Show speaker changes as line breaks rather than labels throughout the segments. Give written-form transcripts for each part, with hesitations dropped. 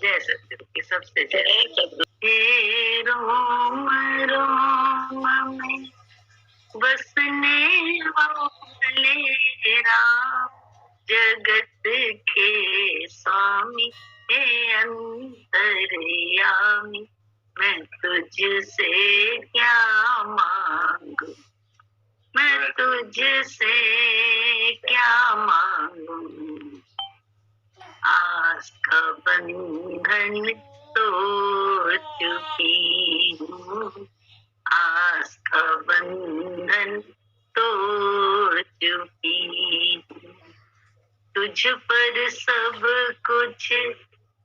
जय सतगुरु की सबसे जय सतगुरु। हे रोम रोम में बसने वाले राम, जगत के स्वामी हे अंतर्यामी, मैं तुझसे क्या मांगू, मैं तुझसे क्या मांगू। आस का बंधन तोड़ चुकी हूँ, आस का बंधन तोड़ चुकी हूँ, तुझ पर सब कुछ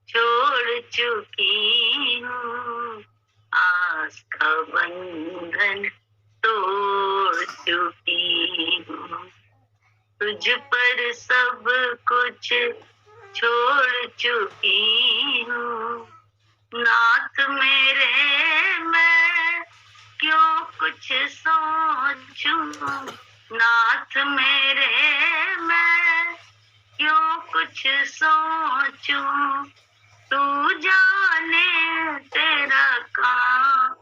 छोड़ चुकी हूँ, आस का बंधन तोड़ चुकी हूँ, तुझ पर सब कुछ छोड़ चुकी हूँ। नाथ मेरे मैं क्यों कुछ सोचूं, नाथ मेरे मैं क्यों कुछ सोचूं, तू जाने तेरा काम,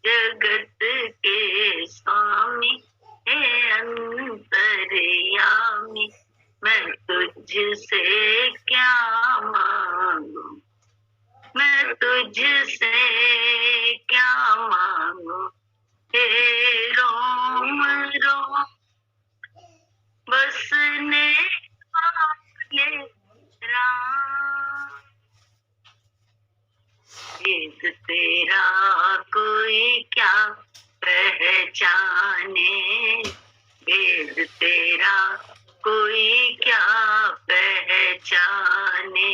जगत के स्वामी हे अंतर्यामी, मैं तुझसे क्या मांगू, मैं तुझसे क्या मांगू। हे रोम रोम बसने वाले राम, वेद तेरा कोई क्या पहचाने, वेद तेरा कोई क्या पहचाने,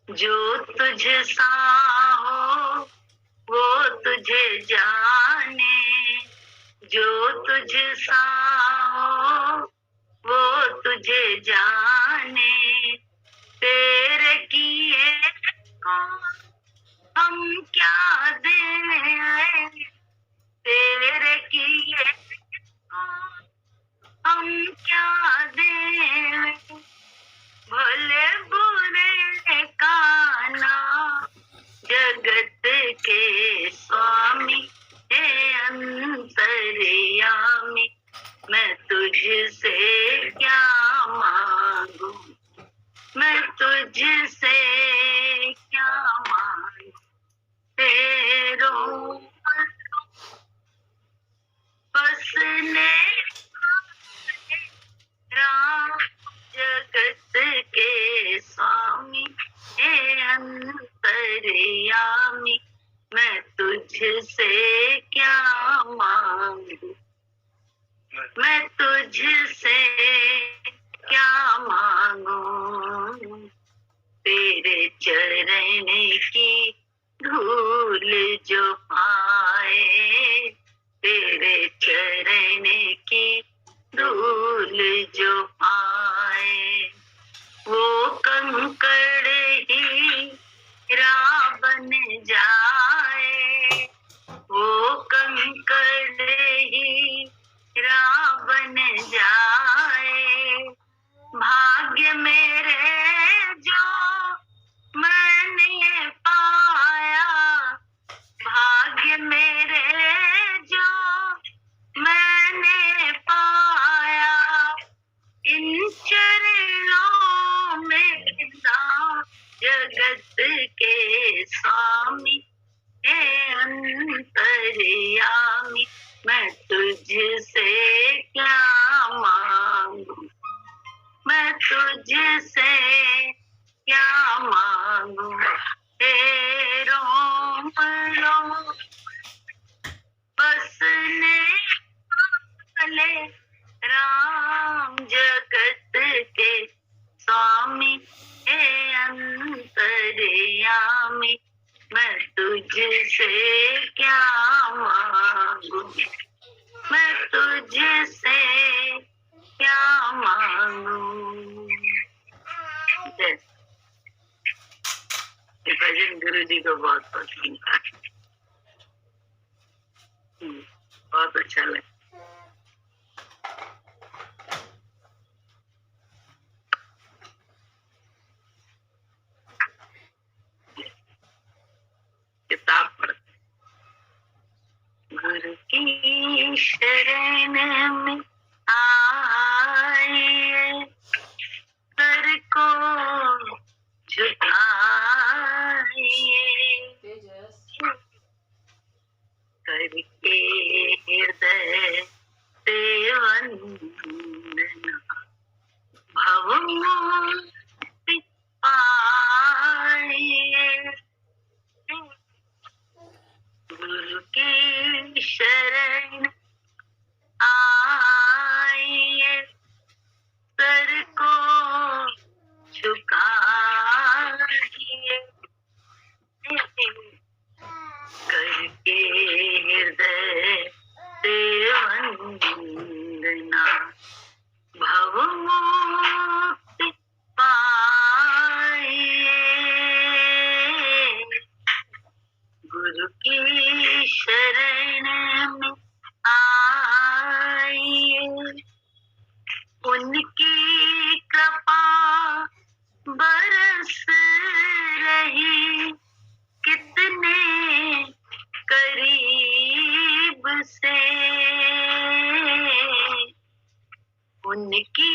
जो तुझ सा हो वो तुझे जाने, जो तुझ सा हो वो तुझे जाने, तेरे किए को हम क्या दें, तेरे किए को हम क्या दें, भले बुरे का नाम, जगत के स्वामी हे अंतर्यामी, मैं तुझसे क्या मांगू, मैं तुझसे क्या मांगू। तेरो बसने राम, जगत के स्वामी हे अंतर्यामी, मैं तुझसे क्या मांगू, मैं तुझसे क्या मांगू। तेरे चरण की धूल जो पाए, तेरे चरण की धूल जो पाए, वो कंकड़ ही हीरा बन जाए, वो कंकड़ ही हीरा बन जाए, भाग्य मेरे जो मैंने पाया, भाग्य मेरे जो मैंने पाया, इन चरणों में ना, जगत के स्वामी हे अंतर्यामी, मैं तुझसे क्या मांगू, मैं तुझसे क्या मांगू। हे रोम रोम बसने वाले राम, जगत के स्वामी हे अंतर्यामी, मैं तुझसे क्या मांगू, मैं तुझसे क्या मांगू। भजन गुरु जी को बहुत पसंद था, बहुत अच्छा लगा। शरण में आइए, सर को झुकाइए, करके हृदय से वंदना, भवमुक्ति पाइए। गुरु की शरण आइए, सर को झुकाइए, करके हृदय से वंदना, भवमुक्ति पाइए। गुरु की शरण में आइए, उनकी कृपा बरस रही कितने करीब से, उनकी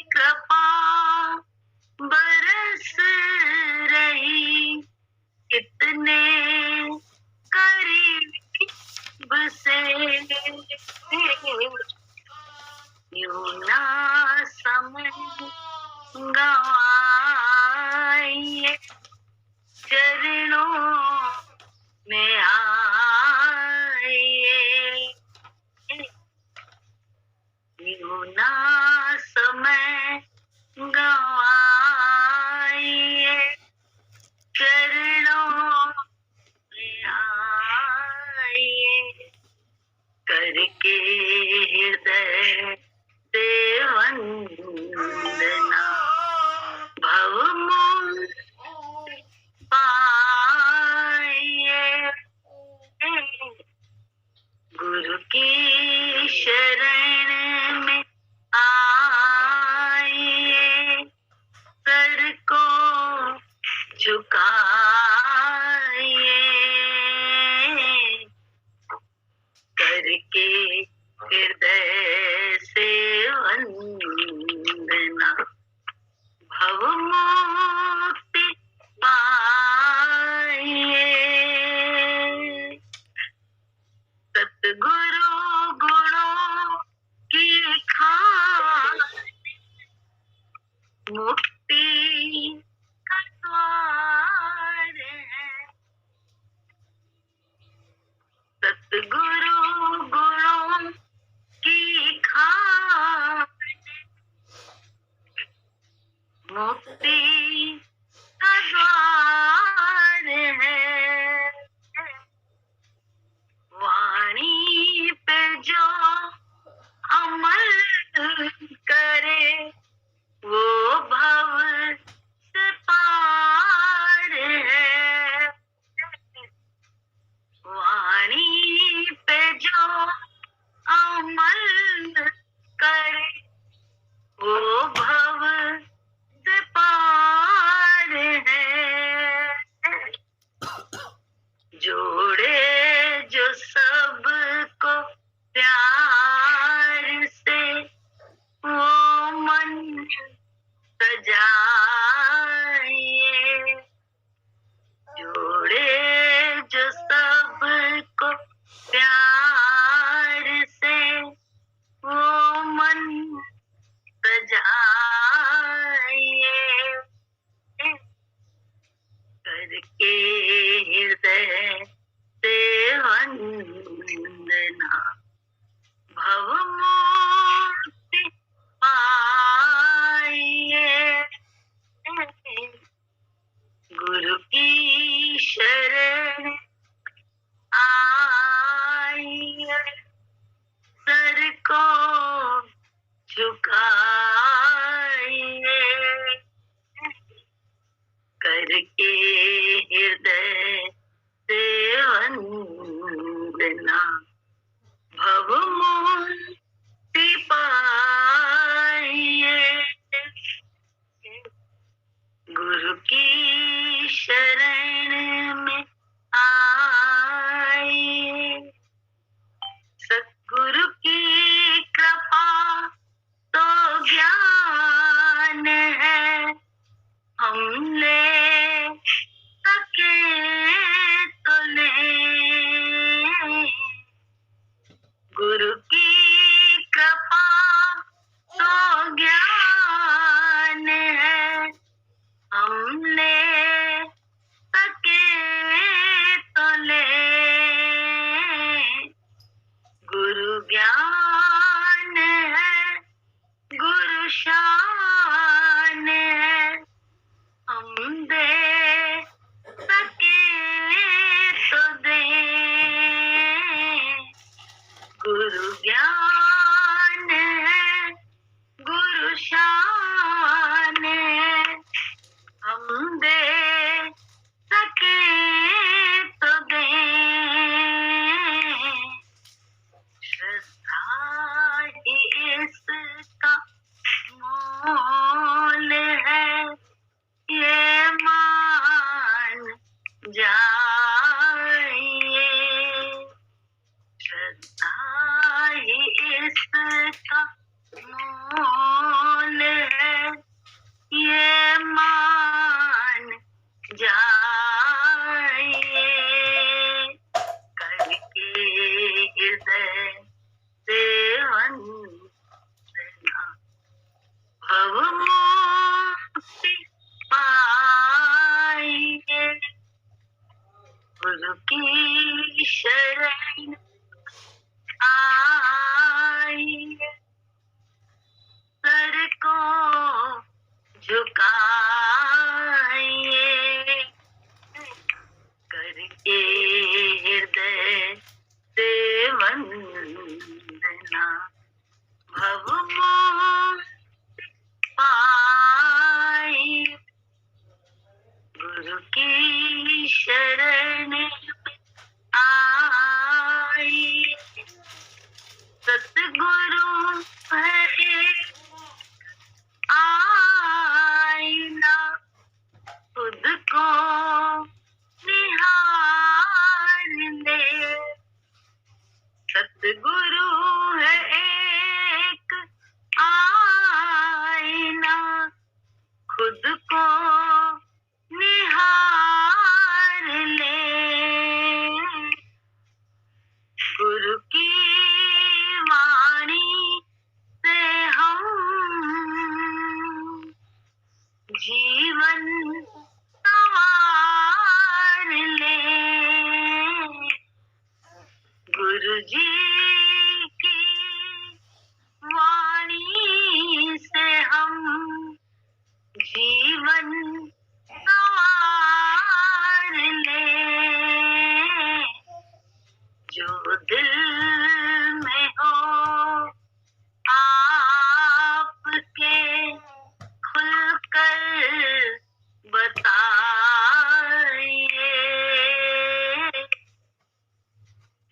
कृपा बरस रही कितने करीब से। यूं ना समय गवाइए, चरणों में आइए, यूं ना समय गवाइए, चरणों में आइए, करके हृदय से वंदना, भवमुक्ति पाइए। गुरु की शरण में आइए, सर को झुकाइए, करके हृदय से वंदना, भवमुक्ति पाइए। सतगुरु गुणों की खान, मुक्ति का द्वार है। सतगुरु गुणों की खान, मुक्ति का द्वार है। वाणी पे जो अमल करे, वो भव से पार है। वाणी पे जो अमल करे, वो भव से पार है। जोड़े जो सबको प्यार से, वो मन सजाइए, जोड़े जो सबको प्यार से, वो मन सजाइए, करके हृदय से वंदना, भवमुक्ति पाइए। गुरु की शरण आइए, सर को झुकाइए, करके हृदय से वंदना, भवमुक्ति पाइए। गुरु की शरण में आइए, सतगुरु की शरण आई, सतगुरु है एक आईना, खुद को निहार ले। सतगुरु है एक आईना, खुद को निहार ले। गुरु की वाणी से हम जीवन संवार ले। गुरु जी की वाणी से हम जीवन संवार ले। जो दिल में हो आपके खुलकर बताइए।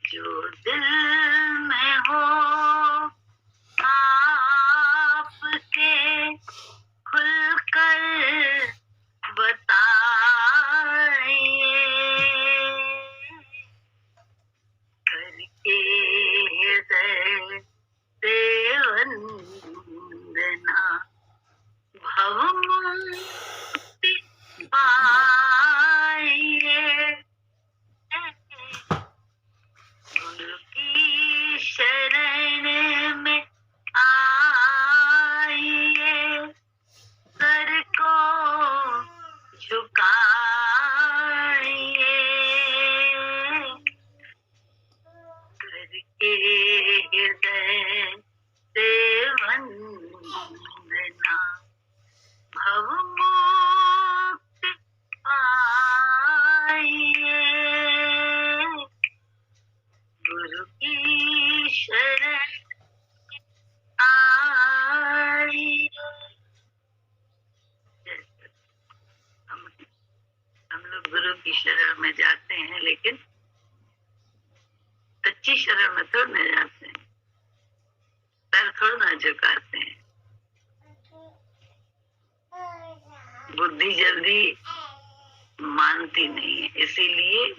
जो दिल में हो आपके खुलकर बताइए। करके हृदय से वंदना, भवमुक्ति पाइए। गुरु की शरण में आइए, सर को झुकाइए। करके हृदय से वंदना, भवमुक्ति पाइए। गुरु की शरण आइए। हम लोग गुरु की शरण में जाते हैं, लेकिन कच्ची शरण में थोड़ा न जाते हैं, पैर थोड़ा ना झुकाते हैं। बुद्धि जल्दी मानती नहीं है, इसीलिए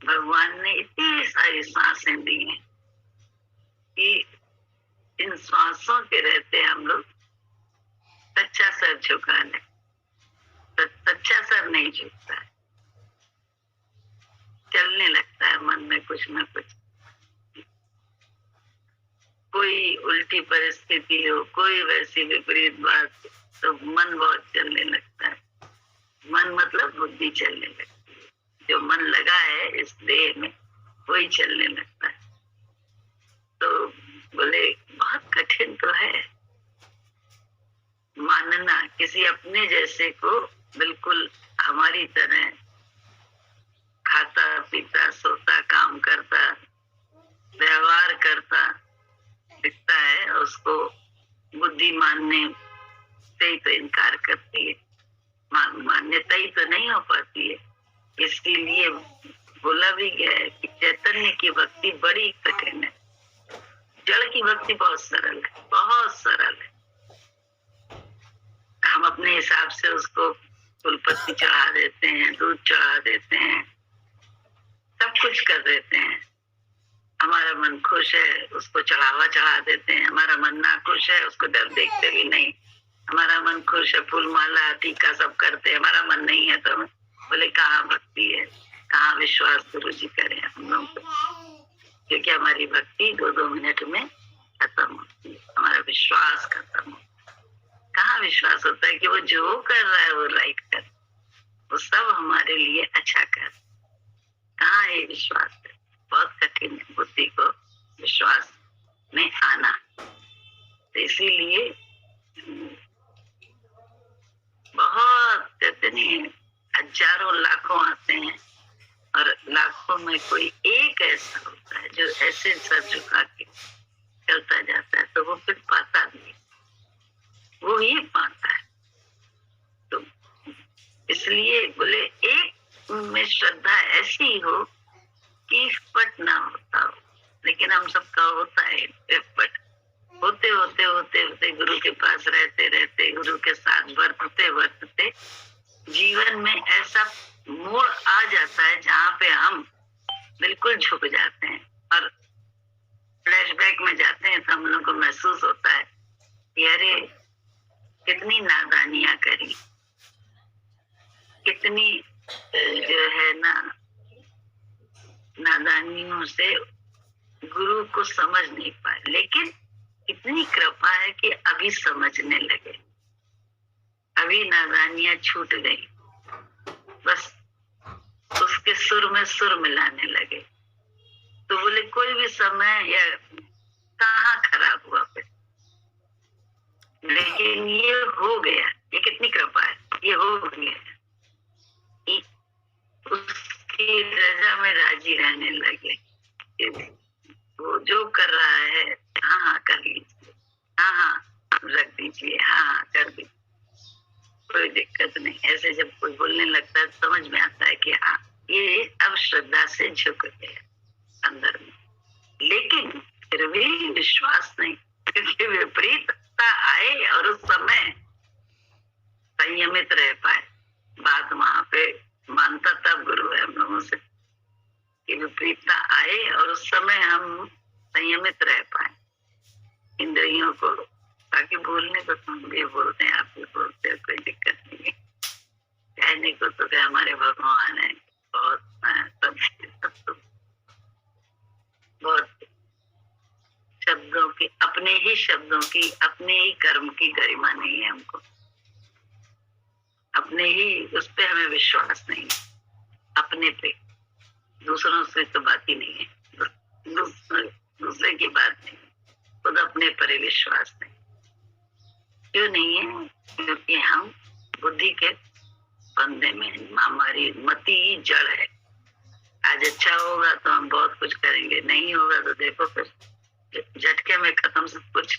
भगवान ने इतनी सारी सांसें दी हैं कि इन सांसों के रहते हम लोग सच्चा सर झुका लें। तो सच्चा सर नहीं झुकता है, चलने लगता है मन में कुछ न कुछ। कोई उल्टी परिस्थिति हो, कोई वैसी विपरीत बात, तो मन बहुत चलने लगता है। मन मतलब बुद्धि चलने लगती है। जो मन लगा है इस देह में, वही चलने लगता है। तो बोले बहुत कठिन तो है मानना किसी अपने जैसे को बिल्कुल हमारी तरह खाता पीता सोता काम करता व्यवहार करता दिखता है, उसको बुद्धि मानने से ही तो इनकार करती है, मान्यता ही तो नहीं हो पाती है। इसलिए बोला भी गया है कि चैतन्य की भक्ति बड़ी कठिन है, जड़ की भक्ति बहुत सरल है, बहुत सरल है। हम अपने हिसाब से उसको फूलपत्ती चढ़ा देते हैं, दूध चढ़ा देते हैं, सब कुछ कर देते हैं। हमारा मन खुश है, उसको चढ़ावा चढ़ा देते हैं। हमारा मन ना खुश है, उसको डर देखते भी नहीं। हमारा मन खुश है, फूल माला टीका सब करते हैं। हमारा मन नहीं है तो बोले कहाँ भक्ति है, कहाँ विश्वास गुरु जी करें हम लोग, क्योंकि हमारी भक्ति 2-2 मिनट में खत्म होती है, हमारा विश्वास खत्म होता है। कहाँ विश्वास होता है कि वो जो कर रहा है वो राइट कर, वो सब हमारे लिए अच्छा कर। कहाँ ये विश्वास है? बहुत कठिन है बुद्धि को विश्वास में आना। तो इसीलिए बहुत कितने हजारों लाखों आते हैं और लाखों में कोई एक ऐसा होता है जो ऐसे सर झुका के चलता जाता है, तो वो फिर पाता नहीं, वो ही पाता है। तो इसलिए बोले एक में श्रद्धा ऐसी हो कि पट ना होता हो, लेकिन हम सबका होता है पट। होते होते होते होते गुरु के पास रहते रहते, गुरु के साथ वर्तते वर्तते जीवन में ऐसा मोड़ आ जाता है जहाँ पे हम बिल्कुल झुक जाते हैं और फ्लैशबैक में जाते हैं। तो हम लोग को महसूस होता है कि अरे कितनी नादानियां करी, कितनी जो है ना नादानियों से गुरु को समझ नहीं पाए, लेकिन इतनी कृपा है कि अभी समझने लगे, अभी नादानियां छूट गई, बस उसके सुर में सुर मिलाने लगे। तो बोले कोई भी समय या कहाँ खराब हुआ फिर, लेकिन ये हो गया। ये कितनी कृपा है, ये हो गया। उसकी रजा में राजी रहने लगे। वो जो कर रहा है हाँ हाँ कर लीजिए, हाँ हाँ रख दीजिए, हाँ हाँ कर दीजिए, कोई दिक्कत नहीं। ऐसे जब कोई बोलने लगता है समझ में आता है कि हाँ ये अब श्रद्धा से झुक गया अंदर में। लेकिन फिर भी विश्वास नहीं, क्योंकि विपरीतता आए और उस समय संयमित रह पाए। बात वहां पे मानता तब गुरु है हम लोगों से कि विपरीतता आए और उस समय हम संयमित रह पाए इंद्रियों को, ताकि बोलने को तुम भी बोलते हैं, आप भी बोलते हैं, कोई दिक्कत नहीं है। कहने को तो क्या हमारे भगवान है, बहुत सब बहुत शब्दों की, अपने ही शब्दों की, अपने ही कर्म की गरिमा नहीं है हमको, अपने ही उस पे हमें विश्वास नहीं है, अपने पे। दूसरों से तो बात ही नहीं है, दूसरे की बात नहीं, खुद अपने पर ही विश्वास नहीं। क्यों नहीं है? क्योंकि हम बुद्धि के बंधे में, हमारी मति ही जड़ है। आज अच्छा होगा तो हम बहुत कुछ करेंगे, नहीं होगा तो देखो फिर झटके में खत्म सब कुछ।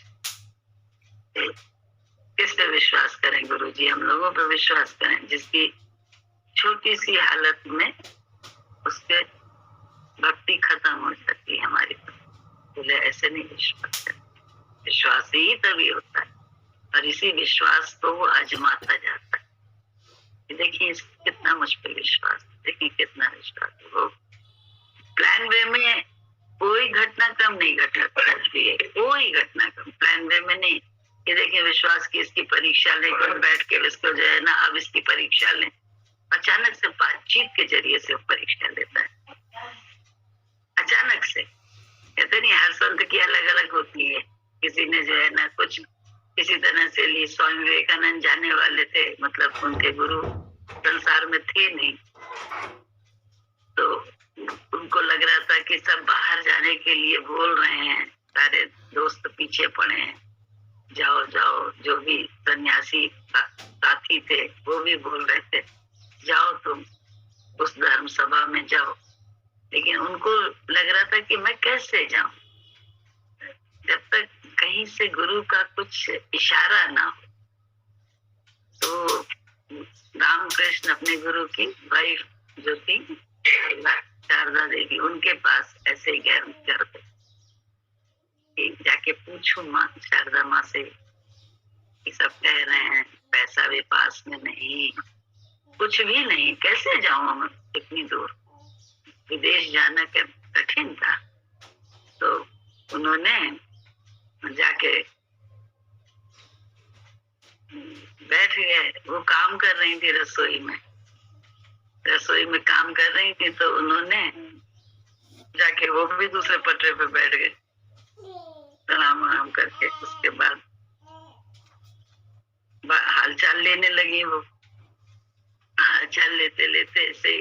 किस पे विश्वास करें गुरुजी? हम लोगों पे विश्वास करें जिसकी छोटी सी हालत में उसके भक्ति खत्म हो जाती है हमारी। बोले ऐसे नहीं विश्वास करें, विश्वास ही तभी होता है और इसी विश्वास को वो आजमाता जाता है। देखिए कितना मुझ पर विश्वास, देखिए कितना विश्वास। वो प्लान वे में कोई घटनाक्रम नहीं घटा, कोई घटनाक्रम प्लान वे में नहीं। ये देखिए विश्वास की इसकी परीक्षा ले, बैठ के इसको जो है ना अब इसकी परीक्षा ले, अचानक से बातचीत के जरिए से परीक्षा लेता है। अचानक से, कहते नहीं हर संत की अलग अलग होती है। किसी ने जो है ना कुछ किसी तरह से ली। स्वामी विवेकानंद जाने वाले थे, मतलब उनके गुरु संसार में थे नहीं, तो उनको लग रहा था कि सब बाहर जाने के लिए बोल रहे हैं, सारे दोस्त पीछे पड़े हैं, जाओ जाओ। जो भी सन्यासी साथी थे वो भी बोल रहे थे जाओ तुम उस धर्म सभा में जाओ, लेकिन उनको लग रहा था कि मैं कैसे जाऊं जब तक कहीं से गुरु का कुछ इशारा ना हो। तो रामकृष्ण अपने गुरु की वाइफ जो थी शारदा देवी, उनके पास ऐसे ही गए करते कि जाके पूछूं माँ शारदा माँ से कि सब कह रहे हैं पैसा भी पास में नहीं, कुछ भी नहीं, कैसे जाऊं मैं इतनी दूर, विदेश जाना कठिन था। तो उन्होंने जाके बैठ गए। वो काम कर रही थी रसोई में काम कर रही थी, तो उन्होंने जाके वो भी दूसरे पटरे पे बैठ गए प्रणाम वणाम करके। उसके बाद हालचाल लेने लगी। वो हालचाल लेते लेते ऐसे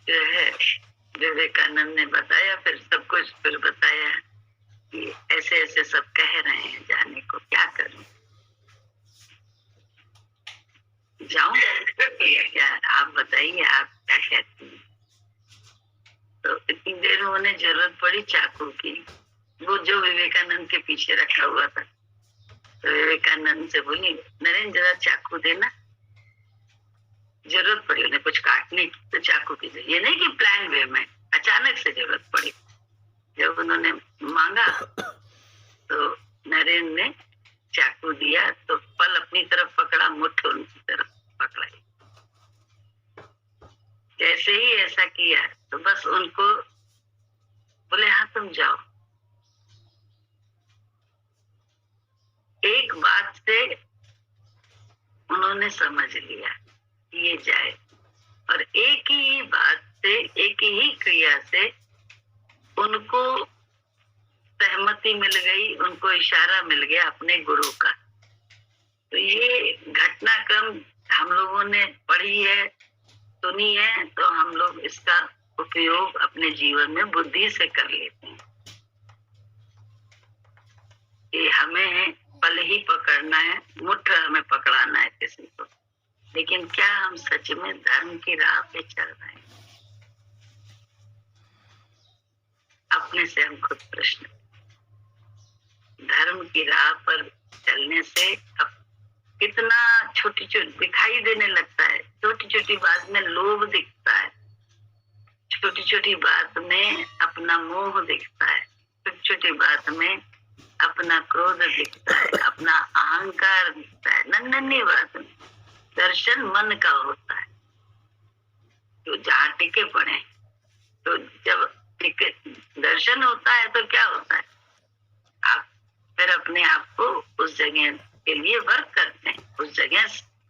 जो है विवेकानंद ने बताया, फिर सब कुछ फिर बताया कि ऐसे ऐसे सब कह रहे हैं जाने को, क्या करूं, जाऊं क्या, आप बताइए आप क्या कहती हैं। तो इतनी देर में उन्हें जरूरत पड़ी चाकू की, वो जो विवेकानंद के पीछे रखा हुआ था। तो विवेकानंद से बोली नरेंद्र जरा चाकू देना। जरूरत पड़ी उन्हें कुछ काटने की तो चाकू की जरूरत, ये नहीं कि प्लान वे में, अचानक से जरूरत पड़ी। जब उन्होंने मांगा तो नरेंद्र ने चाकू दिया तो फल अपनी तरफ पकड़ा, मुठ उनकी तरफ पकड़ाई। जैसे ही ऐसा किया तो बस उनको बोले हाँ तुम जाओ। एक बात से उन्होंने समझ लिया कि ये जाए, और एक ही बात से, एक ही क्रिया से उनको सहमति मिल गई, उनको इशारा मिल गया अपने गुरु का। तो ये घटनाक्रम हम लोगों ने पढ़ी है, सुनी है, तो हम लोग इसका उपयोग अपने जीवन में बुद्धि से कर लेते हैं कि हमें पल ही पकड़ना है, मुठ हमें पकड़ाना है किसी को, लेकिन क्या हम सच में धर्म की राह पे चल रहे हैं? अपने से हम खुद प्रश्न। धर्म की राह पर चलने से अब कितना छोटी छोटी दिखाई देने लगता है, छोटी छोटी बात में लोभ दिखता है, छोटी छोटी बात में अपना मोह दिखता है, छोटी छोटी बात में अपना क्रोध दिखता है, अपना अहंकार दिखता है। नन्ही बात में दर्शन मन का होता है, तो जहाँ टिके पड़े, तो जब टिके दर्शन होता है तो क्या होता है, आप फिर अपने आप को उस जगह के लिए वर्क करते हैं। उस जगह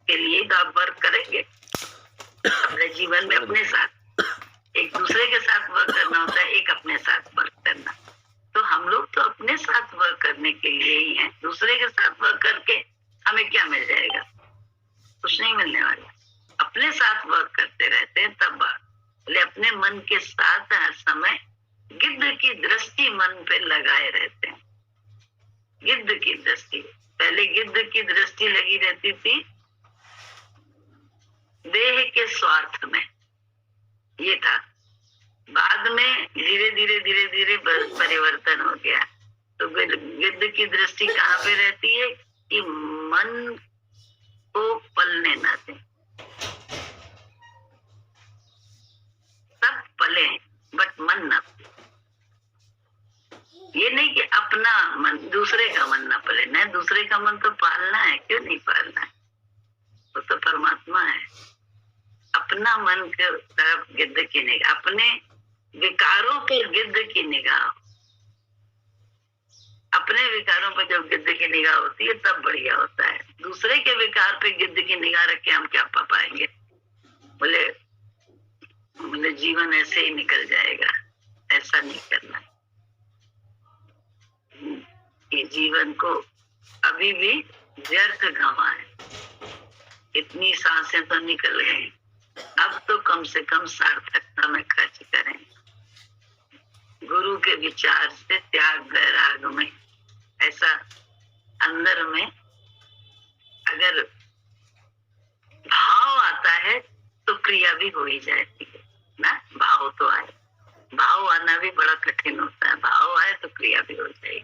के लिए तो आप वर्क करेंगे अपने जीवन में, अपने साथ। एक दूसरे के साथ वर्क करना होता है, एक अपने साथ वर्क करना। तो हम लोग तो अपने साथ वर्क करने के लिए ही हैं। दूसरे के साथ वर्क करके हमें क्या मिल जाएगा? कुछ नहीं मिलने वाला। अपने साथ वर्क करते रहते हैं तब बोले अपने मन के साथ हर समय गिद्ध की दृष्टि मन पे लगाए रहते हैं। गिद्ध की दृष्टि, पहले गिद्ध की दृष्टि लगी रहती थी देह के स्वार्थ में, ये था। बाद में धीरे धीरे धीरे धीरे परिवर्तन हो गया। तो गिद्ध की दृष्टि कहाँ पे रहती है कि मन को पलने ना दे, सब पले बट मन ना पले। ये नहीं कि अपना मन, दूसरे का मन ना पले, नहीं, दूसरे का मन तो पालना है, क्यों नहीं पालना है, वो तो परमात्मा है। अपना मन के तरफ गिद्ध की निगाह, अपने विकारों पर गिद्ध की निगाह। अपने विकारों पर जब गिद्ध की निगाह होती है तब बढ़िया होता है। दूसरे के विकार पे गिद्ध की निगाह रख के हम क्या पा पाएंगे? बोले जीवन ऐसे ही निकल जाएगा। ऐसा नहीं करना। ये जीवन को अभी भी व्यर्थ गंवा है। इतनी सांसें तो निकल गई, अब तो कम से कम सार्थकता में खर्च करें। गुरु के विचार से त्याग वैराग में, ऐसा अंदर में अगर भाव आता है तो क्रिया भी हो ही जाती है ना। भाव तो आए, भाव आना भी बड़ा कठिन होता है। भाव आए तो क्रिया भी हो जाएगी,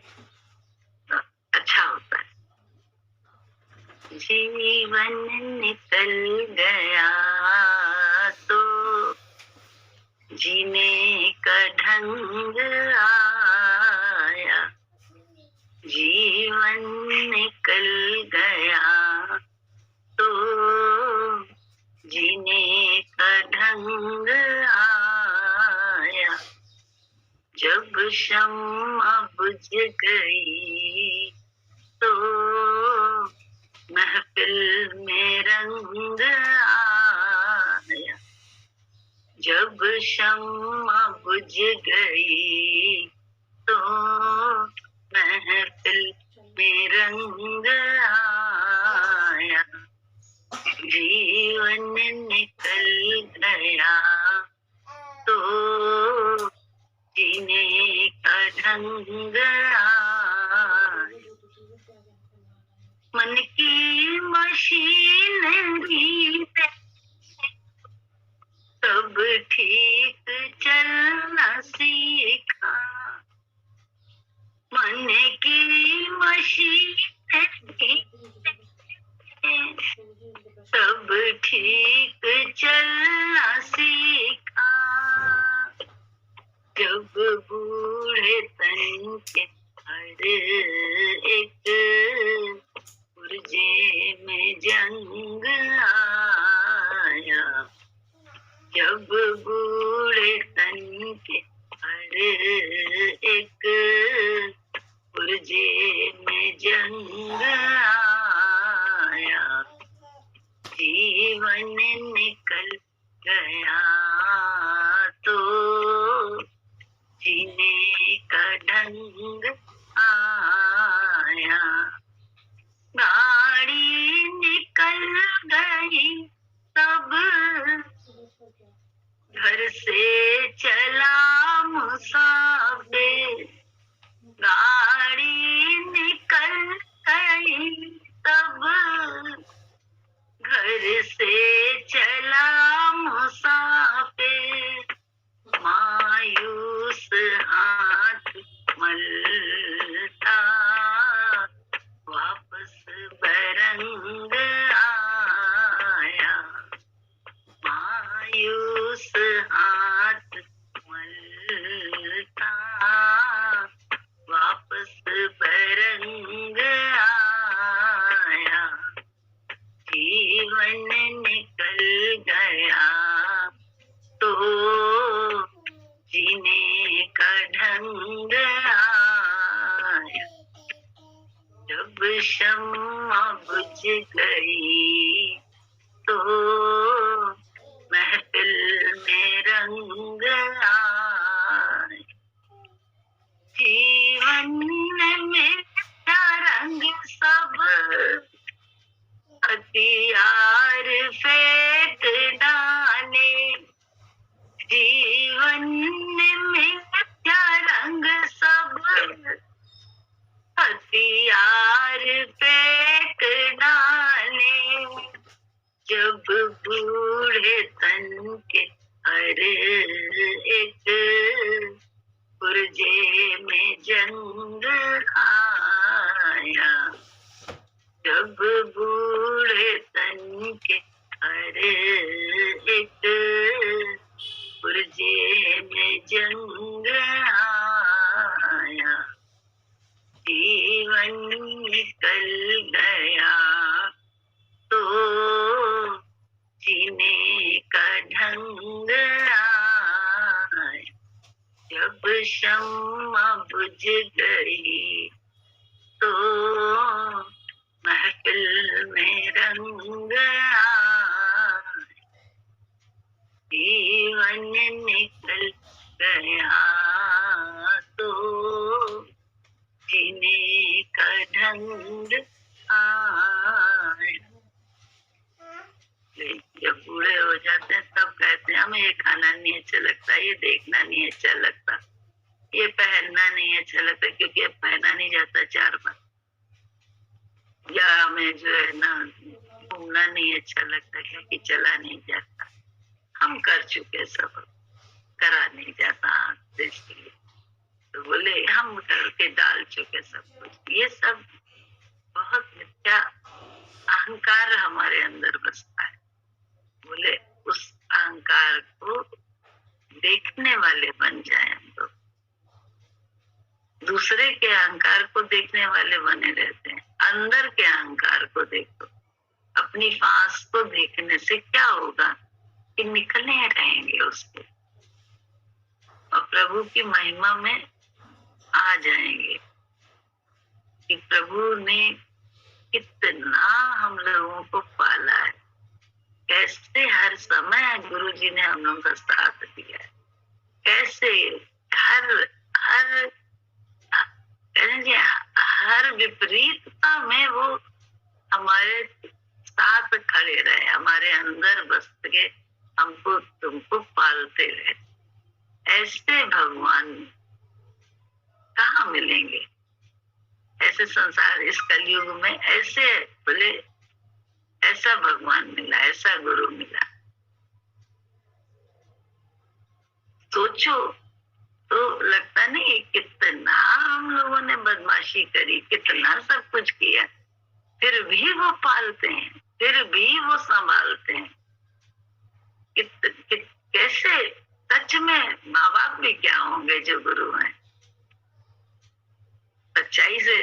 तो अच्छा होता है। जीवन निकल गया तो जीने का ढंग आया। जीवन निकल गया तो जीने का ढंग आया। जब शम्मा बुझ गई तो महफिल में रंग आया। जब शम्मा बुझ गई तो महफिल में रंग आया। जीवन निकल गया तो जीने का ढंग आया। मन की मशीनरी पे सब ठीक चलना सीखा। मन की मशीनरी सब ठीक चलना सीखा, जब बूढ़े तन के हर एक पुर्जे में जंग आया, जब बूढ़े तन के हर एक पुर्जे में जंग आया, जीवन निकल गया तो जीने का ढंग आया, गाड़ी निकल गई तब घर से चला मुसाफिर, गाड़ी निकल गई तब घर से चला मुसाफिर, मायूस हाथ मलता वापस बरंग आया, मायूस हाथ मलता वापस बरंग आया, जीवन निकल गया तो जीने का ढंग आया, जब शम्मा बुझ गई तो महफिल में रंग आया, जीवन में रंग सब हथियार फेंक डाले, जीवन में रंग सब हथियार फेंक डाले, जब बूढ़े तन के हर एक पुर्जे में जंग आया, जब बूढ़े तन के हर एक पुर्जे में जंग आया, जीवन निकल गया तो जीने का ढंग आया, जब शम्मा बुझ गई तो महफिल में रंग आया, जीवन निकल गया तो जीने का ढंग आया। जब बूढ़े हो जाते हैं तब कहते हैं हमें ये खाना नहीं अच्छा लगता, ये देखना नहीं अच्छा लगता, ये पहनना नहीं अच्छा लगता क्योंकि ये पहना नहीं जाता 4 बार, या हमें जो है ना घूमना नहीं अच्छा लगता क्योंकि चला नहीं जाता, हम कर चुके सब, करा नहीं जाता देश के लिए, तो बोले हम करके डाल चुके सब कुछ। ये सब बहुत मिथ्या अहंकार हमारे अंदर बसता है। बोले उस अहंकार को देखने वाले बन जाए हम लोग, दूसरे के अहंकार को देखने वाले बने रहते हैं, अंदर के अहंकार को देखो। अपनी फांस को देखने से क्या होगा कि निकले रहेंगे उसके और प्रभु की महिमा में आ जाएंगे कि प्रभु ने कितना हम लोगों को पाला है, कैसे हर समय गुरु जी ने हम लोगों का साथ दिया है, कैसे हर विपरीतता में वो हमारे साथ खड़े रहे, हमारे अंदर बस के हमको तुमको पालते रहे। ऐसे भगवान कहाँ मिलेंगे? ऐसे संसार इस कलयुग में ऐसे बोले ऐसा भगवान मिला, ऐसा गुरु मिला। सोचो तो लगता नहीं कितना हम लोगों ने बदमाशी करी, कितना सब कुछ किया, फिर भी वो पालते हैं, फिर भी वो संभालते हैं। ऐसे सच में माँ बाप भी क्या होंगे जो गुरु हैं। सच्चाई से,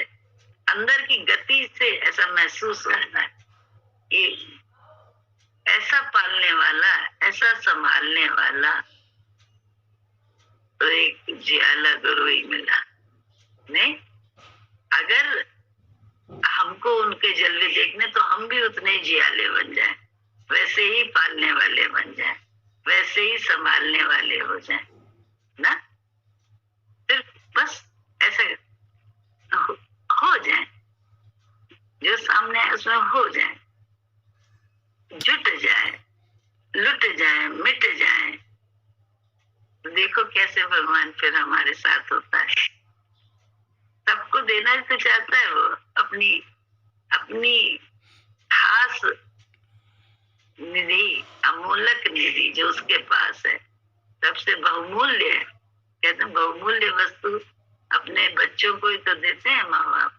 अंदर की गति से ऐसा महसूस होता है कि ऐसा पालने वाला, ऐसा संभालने वाला तो एक जियाला गुरु ही मिला। नहीं, अगर हमको उनके जलवे देखने तो हम भी उतने जियाले बन जाएं, वैसे ही पालने वाले बन जाएं, वैसे ही संभालने वाले हो जाएं ना। सिर्फ बस ऐसा हो जाए, जो सामने है उसमें हो जाए, जुट जाए, लुट जाए, मिट जाए। तो देखो कैसे भगवान फिर हमारे साथ होता है। सबको देना तो चाहता है वो, अपनी अपनी खास निधि, अमूलक निधि जो उसके पास है, सबसे बहुमूल्य है। कहते हैं बहुमूल्य वस्तु अपने बच्चों को ही तो देते हैं माँ बाप,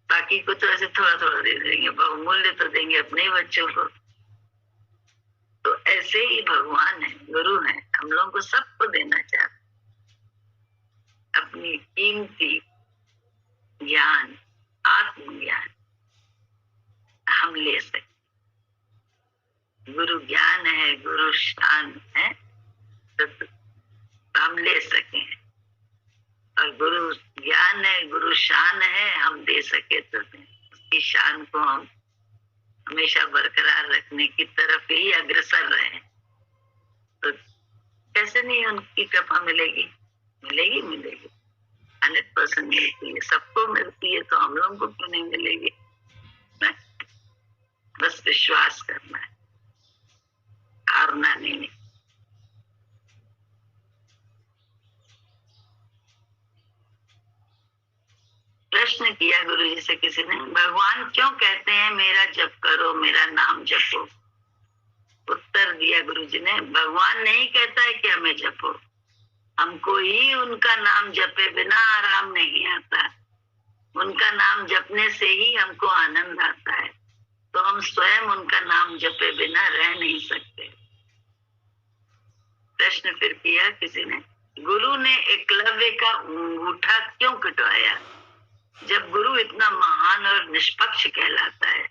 बाकी को तो ऐसे थोड़ा थोड़ा दे देंगे, बहुमूल्य तो देंगे अपने ही बच्चों को। तो ऐसे ही भगवान है, गुरु है, हम लोगों को सबको देना चाहते, अपनी कीमती ज्ञान, आत्मज्ञान हम ले सके। गुरु ज्ञान है, गुरु शान है, तो हम ले सके। और गुरु ज्ञान है, गुरु शान है, हम दे सके तो उसकी शान को हम हमेशा बरकरार रखने की तरफ ही अग्रसर रहे। तो कैसे नहीं उनकी कृपा मिलेगी? मिलेगी, मिलेगी, 100% मिलती है, सबको मिलती है, तो हम लोगों को क्यों नहीं मिलेगी? बस विश्वास करना है, हारना नहीं। प्रश्न किया गुरु जी से किसी ने, भगवान क्यों कहते हैं मेरा जप करो, मेरा नाम जपो? उत्तर दिया गुरु जी ने, भगवान नहीं कहता है कि हमें जपो, हमको ही उनका नाम जपे बिना आराम नहीं आता। उनका नाम जपने से ही हमको आनंद आता है, तो हम स्वयं उनका नाम जपे बिना रह नहीं सकते। प्रश्न फिर किया किसी ने, गुरु ने एकलव्य का अंगूठा क्यों कटवाया? जब गुरु इतना महान और निष्पक्ष कहलाता है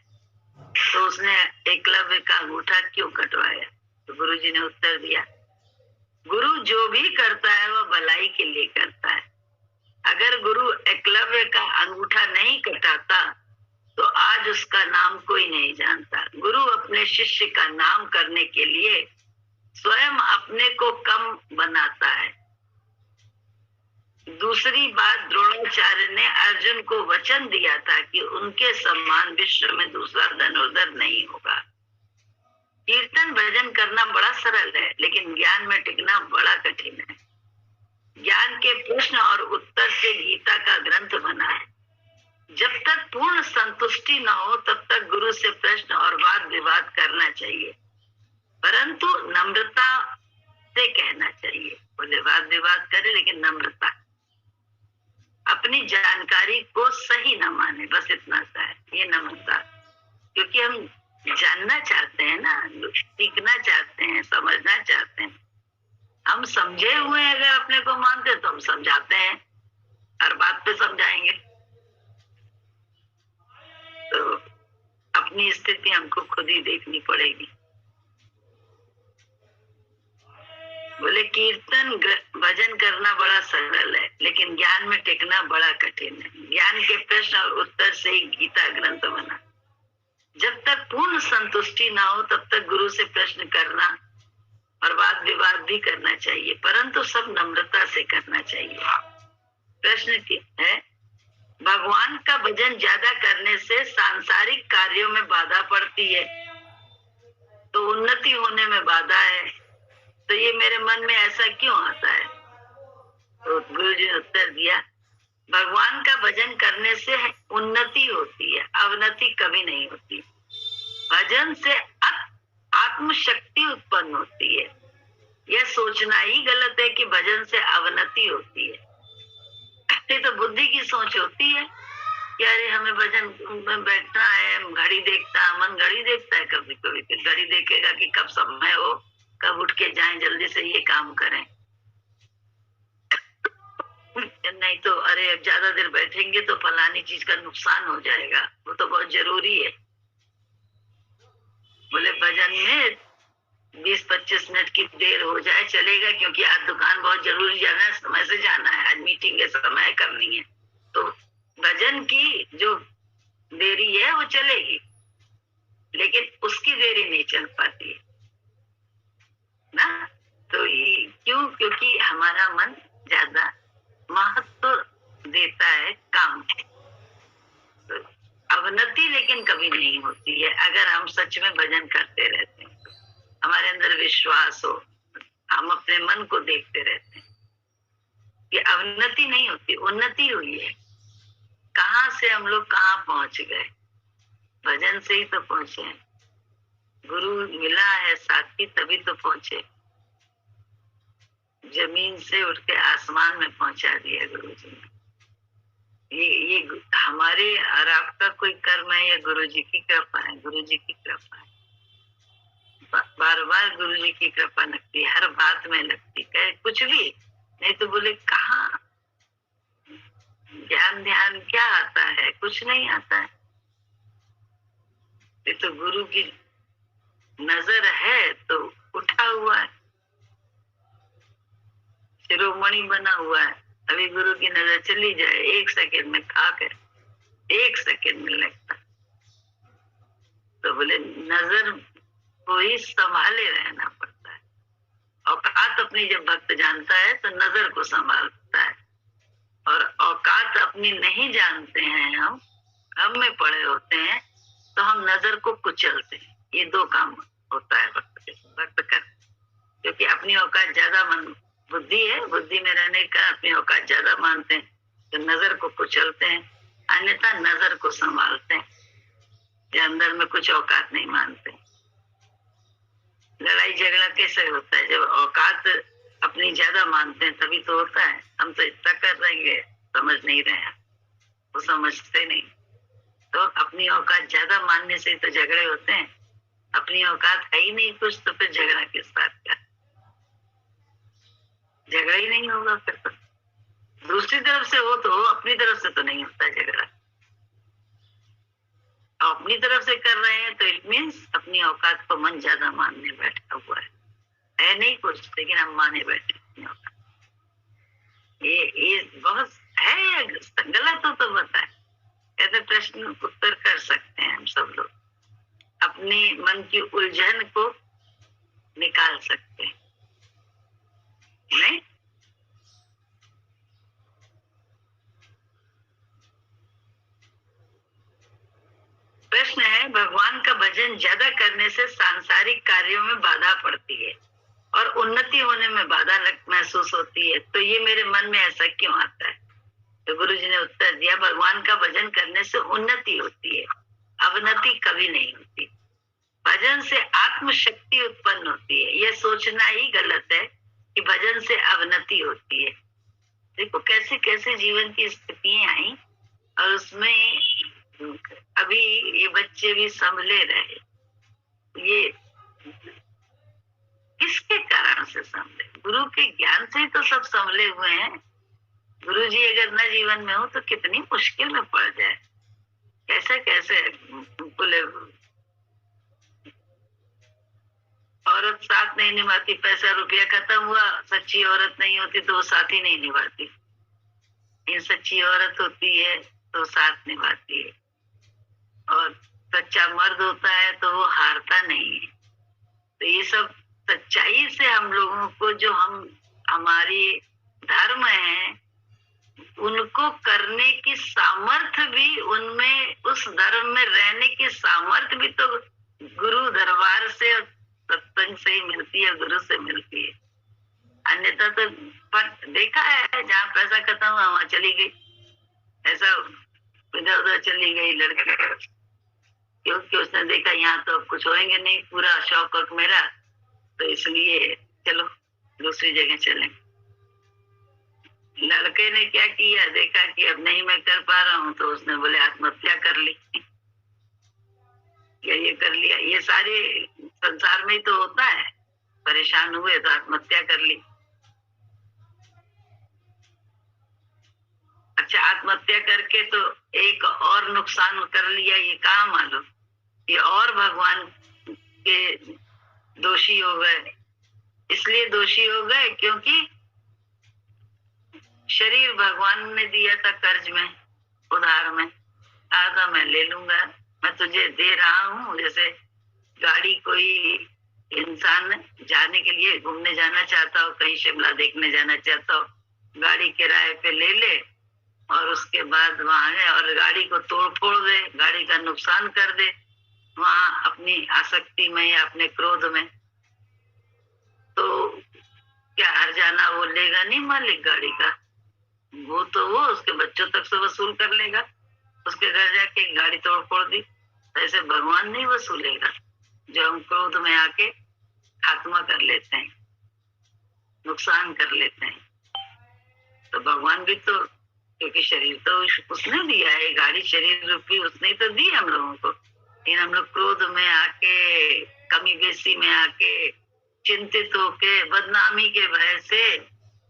तो उसने एकलव्य का अंगूठा क्यों कटवाया? तो गुरु जी ने उत्तर दिया, गुरु जो भी करता है वह भलाई के लिए करता है। अगर गुरु एकलव्य का अंगूठा नहीं कटाता तो आज उसका नाम कोई नहीं जानता। गुरु अपने शिष्य का नाम करने के लिए स्वयं अपने को कम बनाता है। दूसरी बात, द्रोणाचार्य ने अर्जुन को वचन दिया था कि उनके सम्मान विश्व में दूसरा धनुर्धर नहीं होगा। कीर्तन भजन करना बड़ा सरल है, लेकिन ज्ञान में टिकना बड़ा कठिन है। ज्ञान के प्रश्न और उत्तर से गीता का ग्रंथ बना है। जब तक पूर्ण संतुष्टि न हो तब तक गुरु से प्रश्न और वाद विवाद करना चाहिए, परंतु नम्रता से कहना चाहिए। बोले वाद विवाद करे लेकिन नम्रता, अपनी जानकारी को सही न माने, बस इतना सा है ये नम्रता। क्योंकि हम जानना चाहते हैं ना, सीखना चाहते हैं, समझना चाहते हैं। हम समझे हुए अगर अपने को मानते तो हम समझाते हैं, हर बात पे समझाएंगे। तो अपनी स्थिति हमको खुद ही देखनी पड़ेगी। बोले कीर्तन भजन करना बड़ा सरल है, लेकिन ज्ञान में टिकना बड़ा कठिन है। ज्ञान के प्रश्न और उत्तर से ही गीता ग्रंथ बना। जब तक पूर्ण संतुष्टि ना हो तब तक गुरु से प्रश्न करना और वाद विवाद भी करना चाहिए, परंतु सब नम्रता से करना चाहिए। प्रश्न है, भगवान का भजन ज्यादा करने से सांसारिक कार्यों में बाधा पड़ती है तो उन्नति होने में बाधा है, तो ये मेरे मन में ऐसा क्यों आता है? तो गुरु जी ने उत्तर दिया, भगवान का भजन करने से उन्नति होती है, अवनति कभी नहीं होती। भजन से आत्मशक्ति उत्पन्न होती है। यह सोचना ही गलत है कि भजन से अवनति होती है। ये तो बुद्धि की सोच होती है कि अरे हमें भजन में बैठना है, घड़ी देखता है, मन घड़ी देखता है, कभी कभी घड़ी देखेगा कि कब समय हो कब उठ के जाएं, जल्दी से ये काम करें। नहीं तो अरे अब ज्यादा देर बैठेंगे तो फलानी चीज का नुकसान हो जाएगा, वो तो बहुत जरूरी है। बोले भजन में 20-25 मिनट की देर हो जाए चलेगा, क्योंकि आज दुकान बहुत जरूरी जाना है, समय से जाना है, आज मीटिंग है, समय करनी है, तो भजन की जो देरी है वो चलेगी, लेकिन उसकी देरी नहीं चल पाती है ना। तो क्यों? क्योंकि हमारा मन ज्यादा महत्व देता है काम को। तो अवनति लेकिन कभी नहीं होती है अगर हम सच में भजन करते रहते हैं, हमारे अंदर विश्वास हो, हम अपने मन को देखते रहते हैं। ये अवनति नहीं होती, उन्नति हुई है। कहाँ से हम लोग कहाँ पहुंच गए? भजन से ही तो पहुंचे हैं। गुरु मिला है साथी तभी तो पहुंचे। जमीन से उठ के आसमान में पहुंचा दिया गुरु जी ने। ये हमारे और आपका कोई कर्म है या गुरु जी की कृपा है? गुरु जी की कृपा है। बार बार गुरु जी की कृपा लगती है, हर बात में लगती है, कुछ भी नहीं तो बोले कहाँ ज्ञान ध्यान क्या आता है? कुछ नहीं आता है। ये तो गुरु की नजर है तो उठा हुआ है, शिरोमणि बना हुआ है। अभी गुरु की नजर चली जाए, 1 सेकंड में खाक है, 1 सेकंड में लगता। तो बोले नजर को ही संभाले रहना पड़ता है। औकात अपनी जब भक्त जानता है तो नजर को संभालता है, और औकात अपनी नहीं जानते हैं, हम में पड़े होते हैं तो हम नजर को कुचलते हैं। ये 2 काम होता है भक्त कर, क्योंकि अपनी औकात ज्यादा बुद्धि है, बुद्धि में रहने का अपनी औकात ज्यादा मानते हैं तो नजर को कुचलते हैं, अन्यथा नजर को संभालते हैं। जो अंदर में कुछ औकात नहीं मानते। लड़ाई झगड़ा कैसे होता है? जब औकात अपनी ज्यादा मानते हैं तभी तो होता है। हम तो इतना कर देंगे, समझ नहीं रहे हैं, वो समझते नहीं। तो अपनी औकात ज्यादा मानने से तो झगड़े होते हैं। अपनी औकात है ही नहीं कुछ तो फिर झगड़ा किस बात का? झगड़ा ही नहीं होगा फिर तो। दूसरी तरफ से हो तो हो, अपनी तरफ से तो नहीं होता झगड़ा। अपनी तरफ से कर रहे हैं तो इट मीन्स अपनी औकात को मन ज्यादा मानने बैठा हुआ है नहीं कुछ, लेकिन हम माने बैठे अपनी औकात। ये बहुत है, गलत हो तो बताए, ऐसे प्रश्न उत्तर कर सकते हैं हम सब लोग, अपने मन की उलझन को निकाल सकते हैं नहीं? प्रश्न है, भगवान का भजन ज्यादा करने से सांसारिक कार्यों में बाधा पड़ती है और उन्नति होने में बाधा महसूस होती है, तो ये मेरे मन में ऐसा क्यों आता है? तो गुरु जी ने उत्तर दिया, भगवान का भजन करने से उन्नति होती है, अवनति कभी नहीं होती। भजन से आत्मशक्ति उत्पन्न होती है। यह सोचना ही गलत है कि भजन से अवनति होती है। देखो कैसे कैसे जीवन की स्थितियां आई, और उसमें अभी ये बच्चे भी संभले रहे। ये किसके कारण से संभले? गुरु के ज्ञान से ही तो सब संभले हुए हैं। गुरु जी अगर न जीवन में हो तो कितनी मुश्किल में पड़ जाए। कैसे कैसे बोले, औरत साथ नहीं निभाती, पैसा रुपया खत्म हुआ, सच्ची औरत नहीं होती तो वो साथ ही नहीं निभाती। इन सच्ची औरत होती है तो साथ निभाती है, और सच्चा मर्द होता है तो वो हारता नहीं है। तो ये सब सच्चाई से हम लोगों को, जो हमारी धर्म है उनको करने की सामर्थ्य भी, उनमें उस धर्म में रहने की सामर्थ्य भी तो गुरु दरबार से और सत्संग से ही मिलती है, गुरु से मिलती है। अन्यथा तो देखा है जहाँ पैसा खत्म हुआ वहां चली गई, ऐसा इधर उधर चली गई लड़की, क्योंकि उसने देखा यहाँ तो अब कुछ होएंगे नहीं, पूरा शौक वक मेरा, तो इसलिए चलो दूसरी जगह चलें। लड़के ने क्या किया, देखा कि अब नहीं मैं कर पा रहा हूँ, तो उसने बोले आत्महत्या कर ली, या ये कर लिया। ये सारे संसार में ही तो होता है। परेशान हुए तो आत्महत्या कर ली। अच्छा, आत्महत्या करके तो एक और नुकसान कर लिया, ये कहाँ मालूम, ये और भगवान के दोषी हो गए। इसलिए दोषी हो गए क्योंकि शरीर भगवान ने दिया था कर्ज में, उधार में। कहा था मैं ले लूंगा, मैं तुझे दे रहा हूँ। जैसे गाड़ी कोई इंसान जाने के लिए घूमने जाना चाहता हो, कहीं शिमला देखने जाना चाहता हो, गाड़ी किराए पे ले ले और उसके बाद वहां है और गाड़ी को तोड़ फोड़ दे, गाड़ी का नुकसान कर दे वहां अपनी आसक्ति में या अपने क्रोध में, तो क्या हर जाना वो लेगा नहीं मालिक गाड़ी का? वो तो वो उसके बच्चों तक से वसूल कर लेगा, उसके घर जाके गाड़ी तोड़ फोड़ दी। ऐसे भगवान नहीं वसूलेगा जो हम क्रोध में आके खात्मा कर लेते हैं, नुकसान कर लेते हैं। तो भगवान भी तो, क्योंकि शरीर तो उसने दिया है, गाड़ी शरीर रूपी उसने तो दी हम लोगों को, लेकिन हम लोग क्रोध में आके, कमी बेसी में आके, चिंतित होके, बदनामी के भय से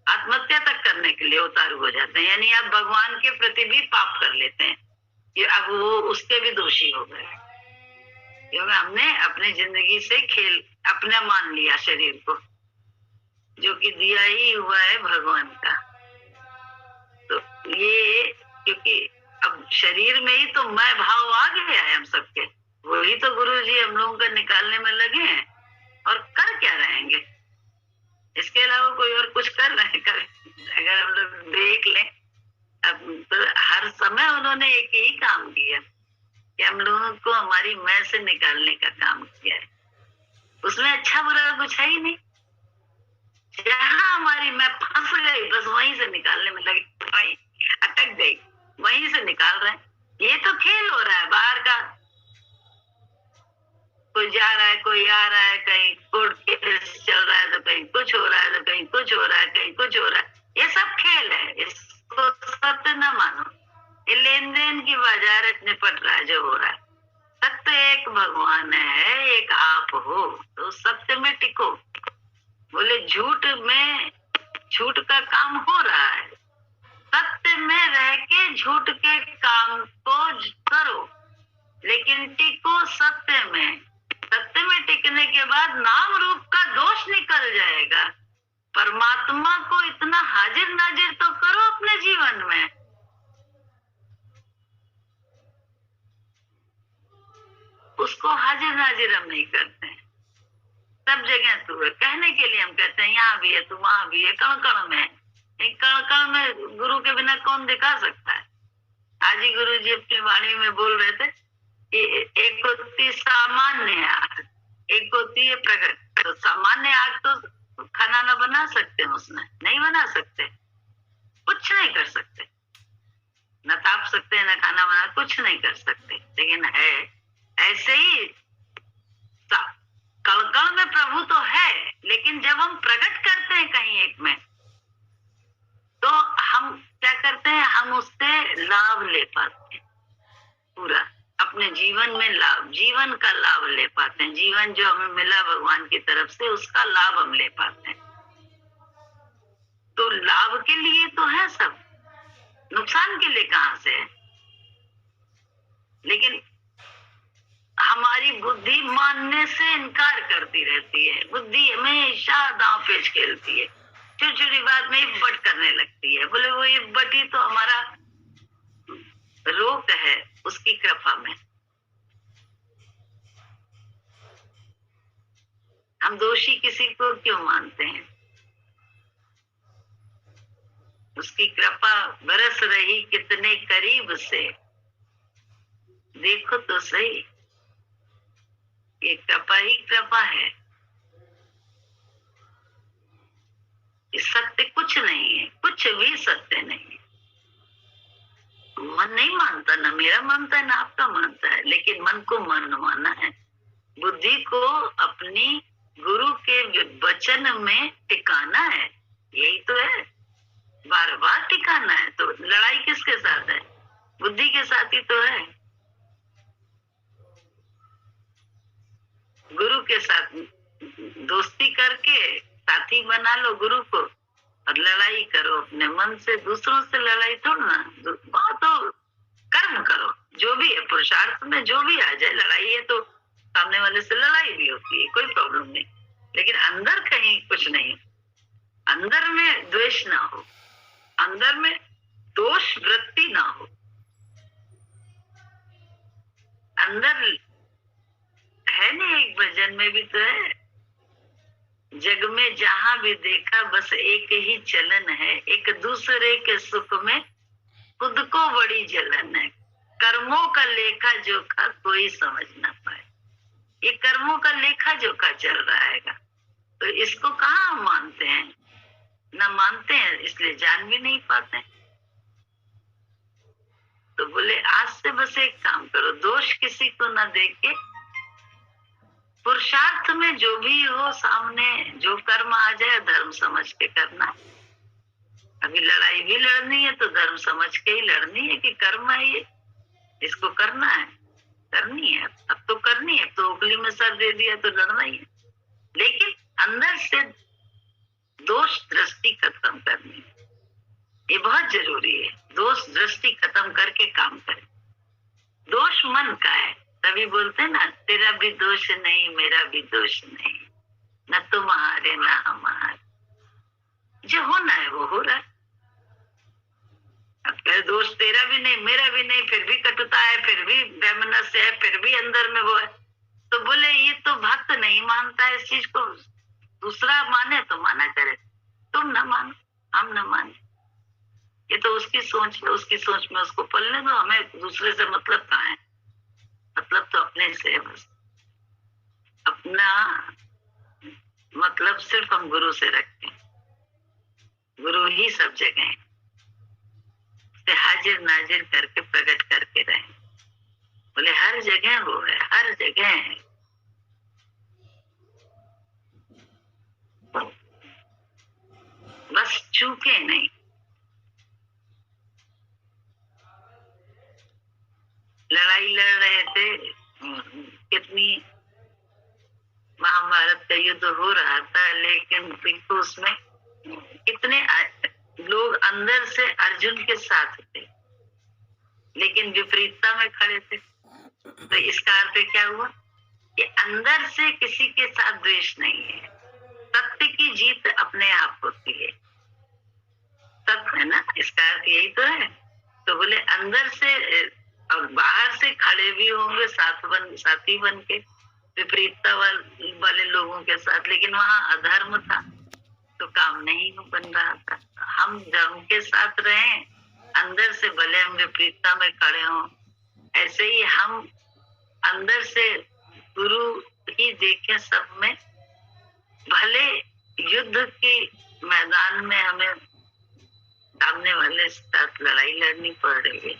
आत्महत्या तक करने के लिए उतारू हो जाते हैं। यानी अब भगवान के प्रति भी पाप कर लेते हैं, कि अब वो उसके भी दोषी हो गए, क्योंकि हमने अपनी जिंदगी से खेल अपना मान लिया शरीर को, जो कि दिया ही हुआ है भगवान का। तो ये, क्योंकि अब शरीर में ही तो मैं भाव आ गया है हम सबके, वही तो गुरु जी हम लोगों को निकालने में लगे हैं। और कर क्या रहेंगे, इसके अलावा कोई और कुछ कर रहे हैं? अगर हम लोग देख लें, अब तो हर समय उन्होंने एक ही काम किया कि हम लोगों को हमारी मैं से निकालने का काम किया है। उसमें अच्छा बुरा कुछ है ही नहीं। जहां हमारी मैं फंस गई बस वहीं से निकालने में लगी, वहीं अटक गई, वहीं से निकाल रहे हैं। ये तो खेल हो रहा है बाहर का, कोई जा रहा है, कोई आ रहा है, कहीं कोर्ट केस चल रहा है तो कहीं कुछ हो रहा है, तो कहीं कुछ हो रहा है, कहीं कुछ हो रहा है। ये सब खेल है, इसको सत्य न मानो। ये लेन देन की बाजारत निपट रहा है जो हो रहा है। सत्य एक भगवान है, एक आप हो, तो सत्य में टिको। बोले झूठ में, झूठ का काम हो रहा है, सत्य में रह के झूठ के काम को करो, लेकिन टिको सत्य में। सत्य में टिकने के बाद नाम रूप का दोष निकल जाएगा। परमात्मा को इतना हाजिर नाजिर तो करो अपने जीवन में। उसको हाजिर नाजिर हम नहीं करते हैं। सब जगह तू है, कहने के लिए हम कहते हैं यहाँ भी है, तू वहां भी है, कण कण में। कण कण में गुरु के बिना कौन दिखा सकता है? आज ही गुरु जी अपनी वाणी में बोल रहे थे कि एक होती सामान्य आग, एक होती है प्रकट। तो सामान्य आग तो खाना ना बना सकते, उसमें नहीं बना सकते, कुछ नहीं कर सकते, न ताप सकते, न खाना बना, कुछ नहीं कर सकते। लेकिन है ऐसे ही कल में प्रभु तो है, लेकिन जब हम प्रकट करते हैं कहीं एक में, तो हम क्या करते हैं, हम उससे लाभ ले पाते हैं, पूरा अपने जीवन में लाभ, जीवन का लाभ ले पाते हैं। जीवन जो हमें मिला भगवान की तरफ से, उसका लाभ हम ले पाते हैं। तो लाभ के लिए तो है सब, नुकसान के लिए कहां से है? लेकिन हमारी बुद्धि मानने से इनकार करती रहती है। बुद्धि हमेशा दांव पेच खेलती है, छोटी छोटी बात में इब्बट करने लगती है। बोले वो इब्बट ही तो हमारा रोग है, उसकी कृपा में। हम दोषी किसी को क्यों मानते हैं? उसकी कृपा बरस रही कितने करीब से, देखो तो सही, ये कृपा ही कृपा है। ये सत्य कुछ नहीं है, कुछ भी सत्य नहीं है। मन नहीं मानता, ना मेरा मानता है ना आपका मानता है, लेकिन मन को मन माना है। बुद्धि को अपनी गुरु के वचन में टिकाना है, यही तो है, बार बार टिकाना है। तो लड़ाई किसके साथ है? बुद्धि के साथ ही तो है, गुरु के साथ दोस्ती करके साथी बना लो गुरु को और लड़ाई करो अपने मन से। दूसरों से लड़ाई थोड़ा ना, तो कर्म करो, जो भी है पुरुषार्थ में जो भी आ जाए। लड़ाई है तो सामने वाले से लड़ाई भी होती है, कोई प्रॉब्लम नहीं, लेकिन अंदर कहीं कुछ नहीं, अंदर में द्वेष ना हो, अंदर में दोष वृत्ति ना हो। अंदर है नहीं, एक भजन में भी तो है, जग में जहां भी देखा बस एक ही चलन है, एक दूसरे के सुख में खुद को बड़ी जलन है। कर्मों का लेखा जोखा कोई समझ ना पाए। ये कर्मों का लेखा जोखा चल रहा है, तो इसको कहाँ हम मानते हैं? ना मानते हैं, इसलिए जान भी नहीं पाते। तो बोले आज से बस एक काम करो, दोष किसी को ना देके पुरुषार्थ में जो भी हो, सामने जो कर्म आ जाए धर्म समझ के करना। अभी लड़ाई भी लड़नी है तो धर्म समझ के ही लड़नी है कि कर्म है ये, इसको करना है, करनी है, अब तो करनी है, तो उंगली में सर दे दिया तो लड़ना ही है। लेकिन अंदर से दोष दृष्टि खत्म करनी है, ये बहुत जरूरी है। दोष दृष्टि खत्म करके काम करें। दोष मन का है, तभी बोलते हैं ना, तेरा भी दोष नहीं मेरा भी दोष नहीं, न तुम्हारे न हमारे, जो होना है वो हो रहा है। अब दोष तेरा भी नहीं मेरा भी नहीं, फिर भी कटुता है, फिर भी वैमनस्य है, फिर भी अंदर में वो है, तो बोले ये तो भक्त नहीं मानता है इस चीज को। दूसरा माने तो माना करे, तुम न मानो हम न माने, ये तो उसकी सोच है, उसकी सोच में उसको पलने दो। हमें दूसरे से मतलब कहाँ है? मतलब तो अपने से है बस। अपना मतलब सिर्फ हम गुरु से रखते हैं, गुरु ही सब जगह है, उसे हाजिर नाजिर करके प्रकट करके रहे। बोले हर जगह वो है, हर जगह है। बस चूके नहीं। लड़ाई लड़ रहे थे, कितनी महाभारत का युद्ध हो रहा था, लेकिन बिल्कुल उसमें कितने लोग अंदर से अर्जुन के साथ थे, लेकिन विपरीतता में खड़े थे। तो इसका अर्थ क्या हुआ कि अंदर से किसी के साथ द्वेष नहीं है। सत्य की जीत अपने आप होती है, सत्य है ना, इसका अर्थ यही तो है। तो बोले अंदर से और बाहर से खड़े भी होंगे साथी बन के विपरीतता वाले लोगों के साथ, लेकिन वहां अधर्म था तो काम नहीं बन रहा था। हम धर्म के साथ रहें, अंदर से भले हम विपरीतता में खड़े हों, ऐसे ही हम अंदर से गुरु ही देखें सब में। भले युद्ध के मैदान में हमें सामने वाले साथ लड़ाई लड़नी पड़ रही है,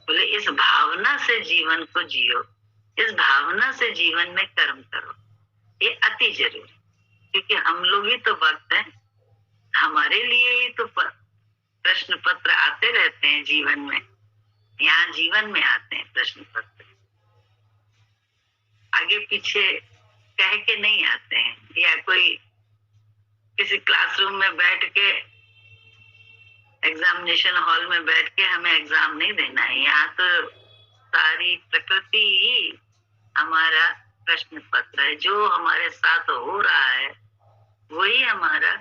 बोले इस भावना से जीवन को जियो, इस भावना से जीवन में कर्म करो, ये अति जरूरी। क्योंकि हम लोग ही तो वक्त हैं, हमारे लिए ही तो प्रश्न पत्र आते रहते हैं जीवन में, यहाँ जीवन में आते हैं प्रश्न पत्र, आगे पीछे कह के नहीं आते हैं, या कोई किसी क्लासरूम में बैठ के एग्जामिनेशन हॉल में बैठ के हमें एग्जाम नहीं देना है। यहाँ तो सारी प्रकृति ही हमारा प्रश्न पत्र है, जो हमारे साथ हो रहा है वही हमारा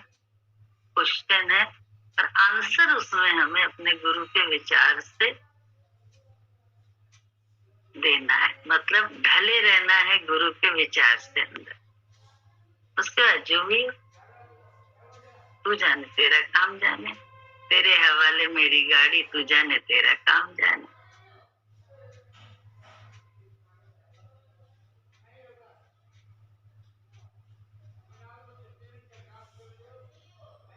क्वेश्चन है, और आंसर उसमें हमें अपने गुरु के विचार से देना है। मतलब ढले रहना है गुरु के विचार से अंदर। उसके बाद जो भी तू जाने, तेरा काम जाने, तेरे हवाले मेरी गाड़ी, तू जाने तेरा काम जाने।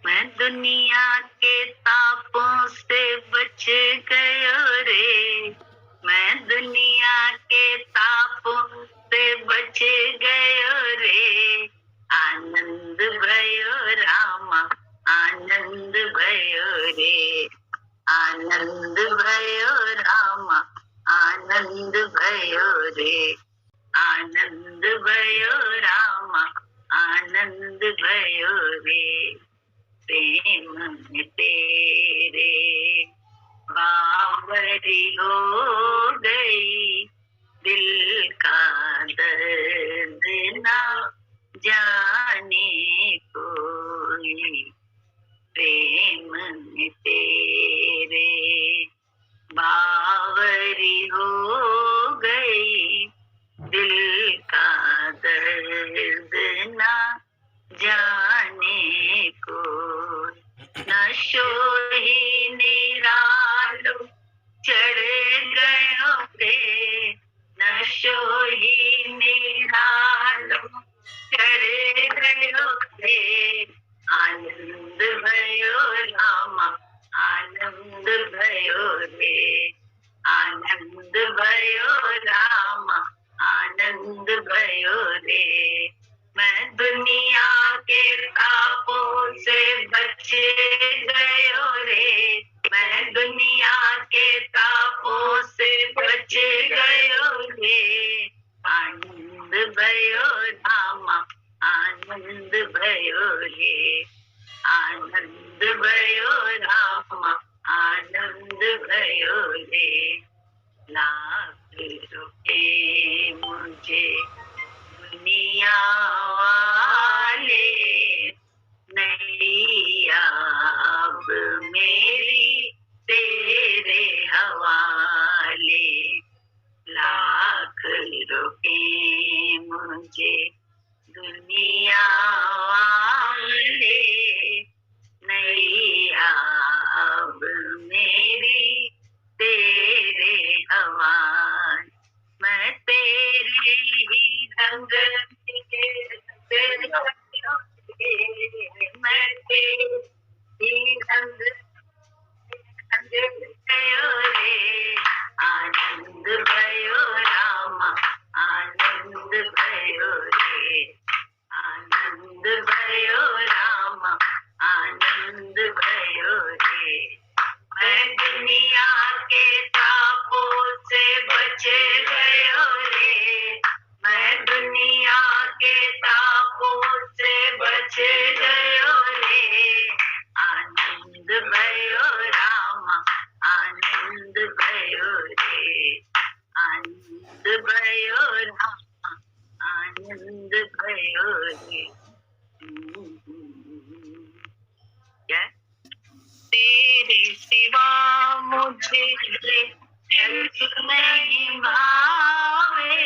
मैं दुनिया के तापों से बच गयो रे, मैं दुनिया के तापों से बच गयो रे, आनंद भयो रामा आनंद भयो रे, आनंद भयो रामा आनंद भयो रे, आनंद भयो रामा आनंद भयो रे प्रेम में तेरे, बावरी हो गई दिल का दर्द ना जाने कोई, प्रेम में तेरे बावरी हो गई दिल का दर्द ना जाने को, नशो ही निरालो चढ़ गयो रे, नशो ही निरालो चढ़ गयो रे, आनंद भयो रामा आनंद भयो रे, आनंद भयो रामा आनंद भयो रे, मैं दुनिया के तापों से बच गयो रे, मैं दुनिया के तापों से बच गयो रे, आनंद भयो रामा आनंद भयो रे, आनंद भयो रामा आनंद भयो रे, लाख रुपए मुझे दुनिया वाले नहीं अब मेरी तेरे हवाले, लाख रुपए मुझे दुनिया वाले नहीं अब मेरी तेरे हवाले, मैं तेरे ही रंग मैं तेरे ही रंग भयो रे, आनंद भयो रामा आनंद भयो रे, आनंद भयो रामा आनंद भयो रे, मैं दुनिया के तापों से बच गयो रे, मैं दुनिया के तापों से बच गयो रे, आनंद भयो रामा आनंद भयो रे, आनंद भयो रामा आनंद भयो रे। क्या तेरे सिवा मुझे नहीं भावे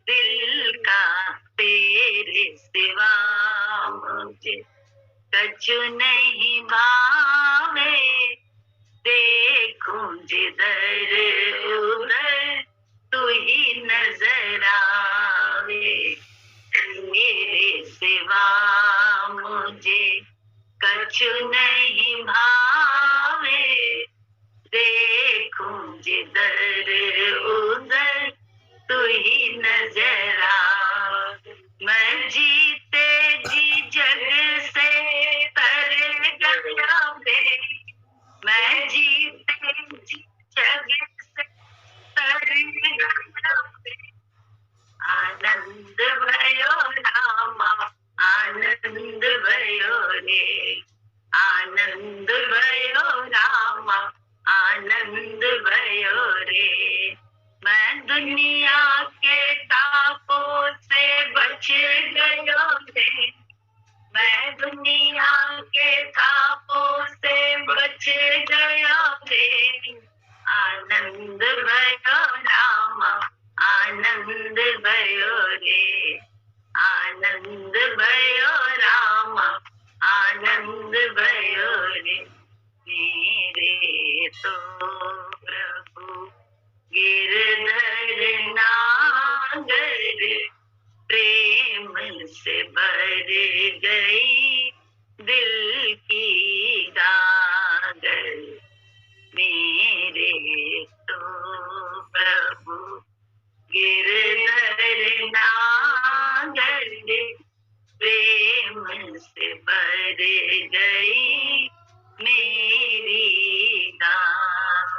दिल का, तेरे सिवा मुझे कछु नहीं भावे, देखूं जिधर उधर तू ही नजर आवे, तेरे सिवा मुझे कछु नहीं भावे, देखूं जिधर उधर तू ही नजर आवे, मैं जीते जी जग से तर गया रे, मैं जीते जी जग से तर गया रे, आनंद भयो रामा आनंद भयो रे, आनंद भयो रामा आनंद भयो रे, मैं दुनिया के तापों से बच गयो रे, मैं दुनिया के तापों से बच गयो रे, आनंद भयो रामा आनंद भयो रे, आनंद भयो रामा आनंद भयो रे, मेरे तो प्रभु गिरधर नागर प्रेम से भर गई दिल की गागर, मेरे तो प्रभु गिरधर नागर प्रेम से भर गई मेरी गाँव,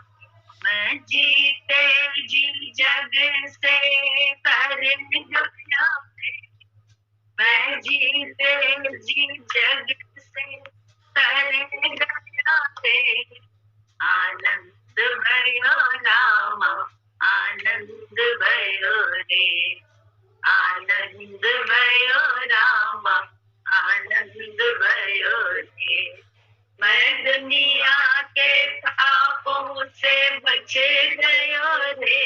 मैं जीते जी जग से तर गया, मैं जीते जी जग से तरे गया रे, आनंद भयो रामा, आनंद भयो रे, आनंद भयो रामा, आनंद भयो रे। मैं दुनिया के पापों से बचे गयो रे,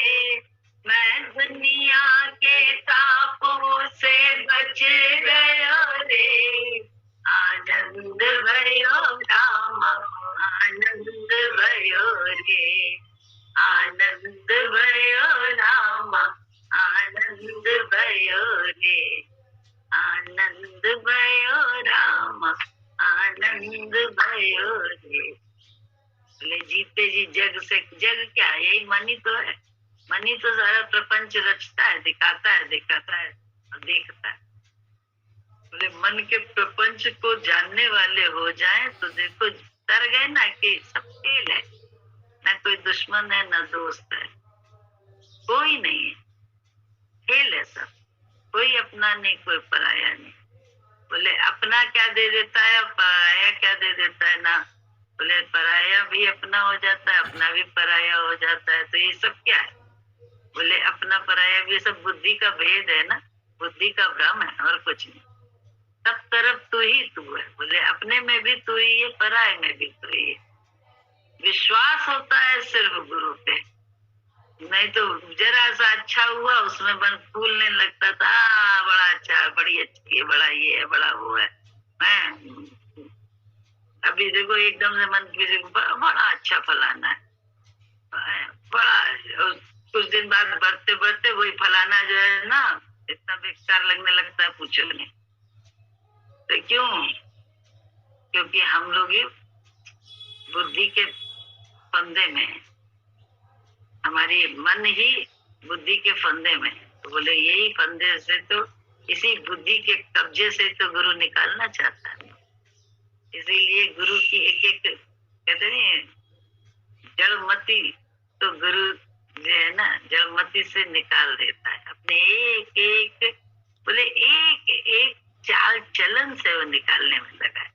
मैं दुनिया के तापों से बच गयो रे, आनंद भयो रामा, आनंद भयो रे, आनंद भयो रामा, आनंद भयो रे, आनंद भयो रामा, आनंद भयो रे। बोले जीते जी जग से, जग क्या है? यही मन ही तो है। मन ही तो सारा प्रपंच रचता है, दिखाता है, दिखाता है और देखता है। बोले मन के प्रपंच को जानने वाले हो जाए तो देखो डर गए ना कि सब खेल है, ना कोई दुश्मन है ना दोस्त है, कोई नहीं है, खेल है सब, कोई अपना नहीं कोई पराया नहीं। बोले अपना क्या दे देता है, पराया क्या दे देता है ना। बोले पराया भी अपना हो जाता है, अपना भी पराया हो जाता है, तो ये सब क्या है? बोले अपना पराया भी सब बुद्धि का भेद है ना, बुद्धि का भ्रम है और कुछ नहीं। सब तरफ तू ही तू है। बोले अपने में भी तू ही है, पराये में भी तू ही है। विश्वास होता है सिर्फ गुरु पे, नहीं तो जरा सा अच्छा हुआ उसमें मन फूलने लगता था, बड़ा अच्छा, बड़ी अच्छी है, बड़ा ये है, बड़ा वो है। मैं अभी देखो एकदम से मन किसी को बड़ा अच्छा फलाना है, बड़ा, कुछ दिन बाद बढ़ते बढ़ते वही फलाना जो है ना इतना बेकार लगने लगता है, पूछो नहीं। तो क्यों? क्योंकि हम लोग ही बुद्धि के फंदे में है, हमारी मन ही बुद्धि के फंदे में। तो बोले यही फंदे से, तो इसी बुद्धि के कब्जे से तो गुरु निकालना चाहता है। इसीलिए गुरु की एक एक, कहते नहीं, जड़मती, तो गुरु जो है ना जड़मती से निकाल देता है अपने एक एक, बोले एक एक चाल चलन से वो निकालने में लगा है।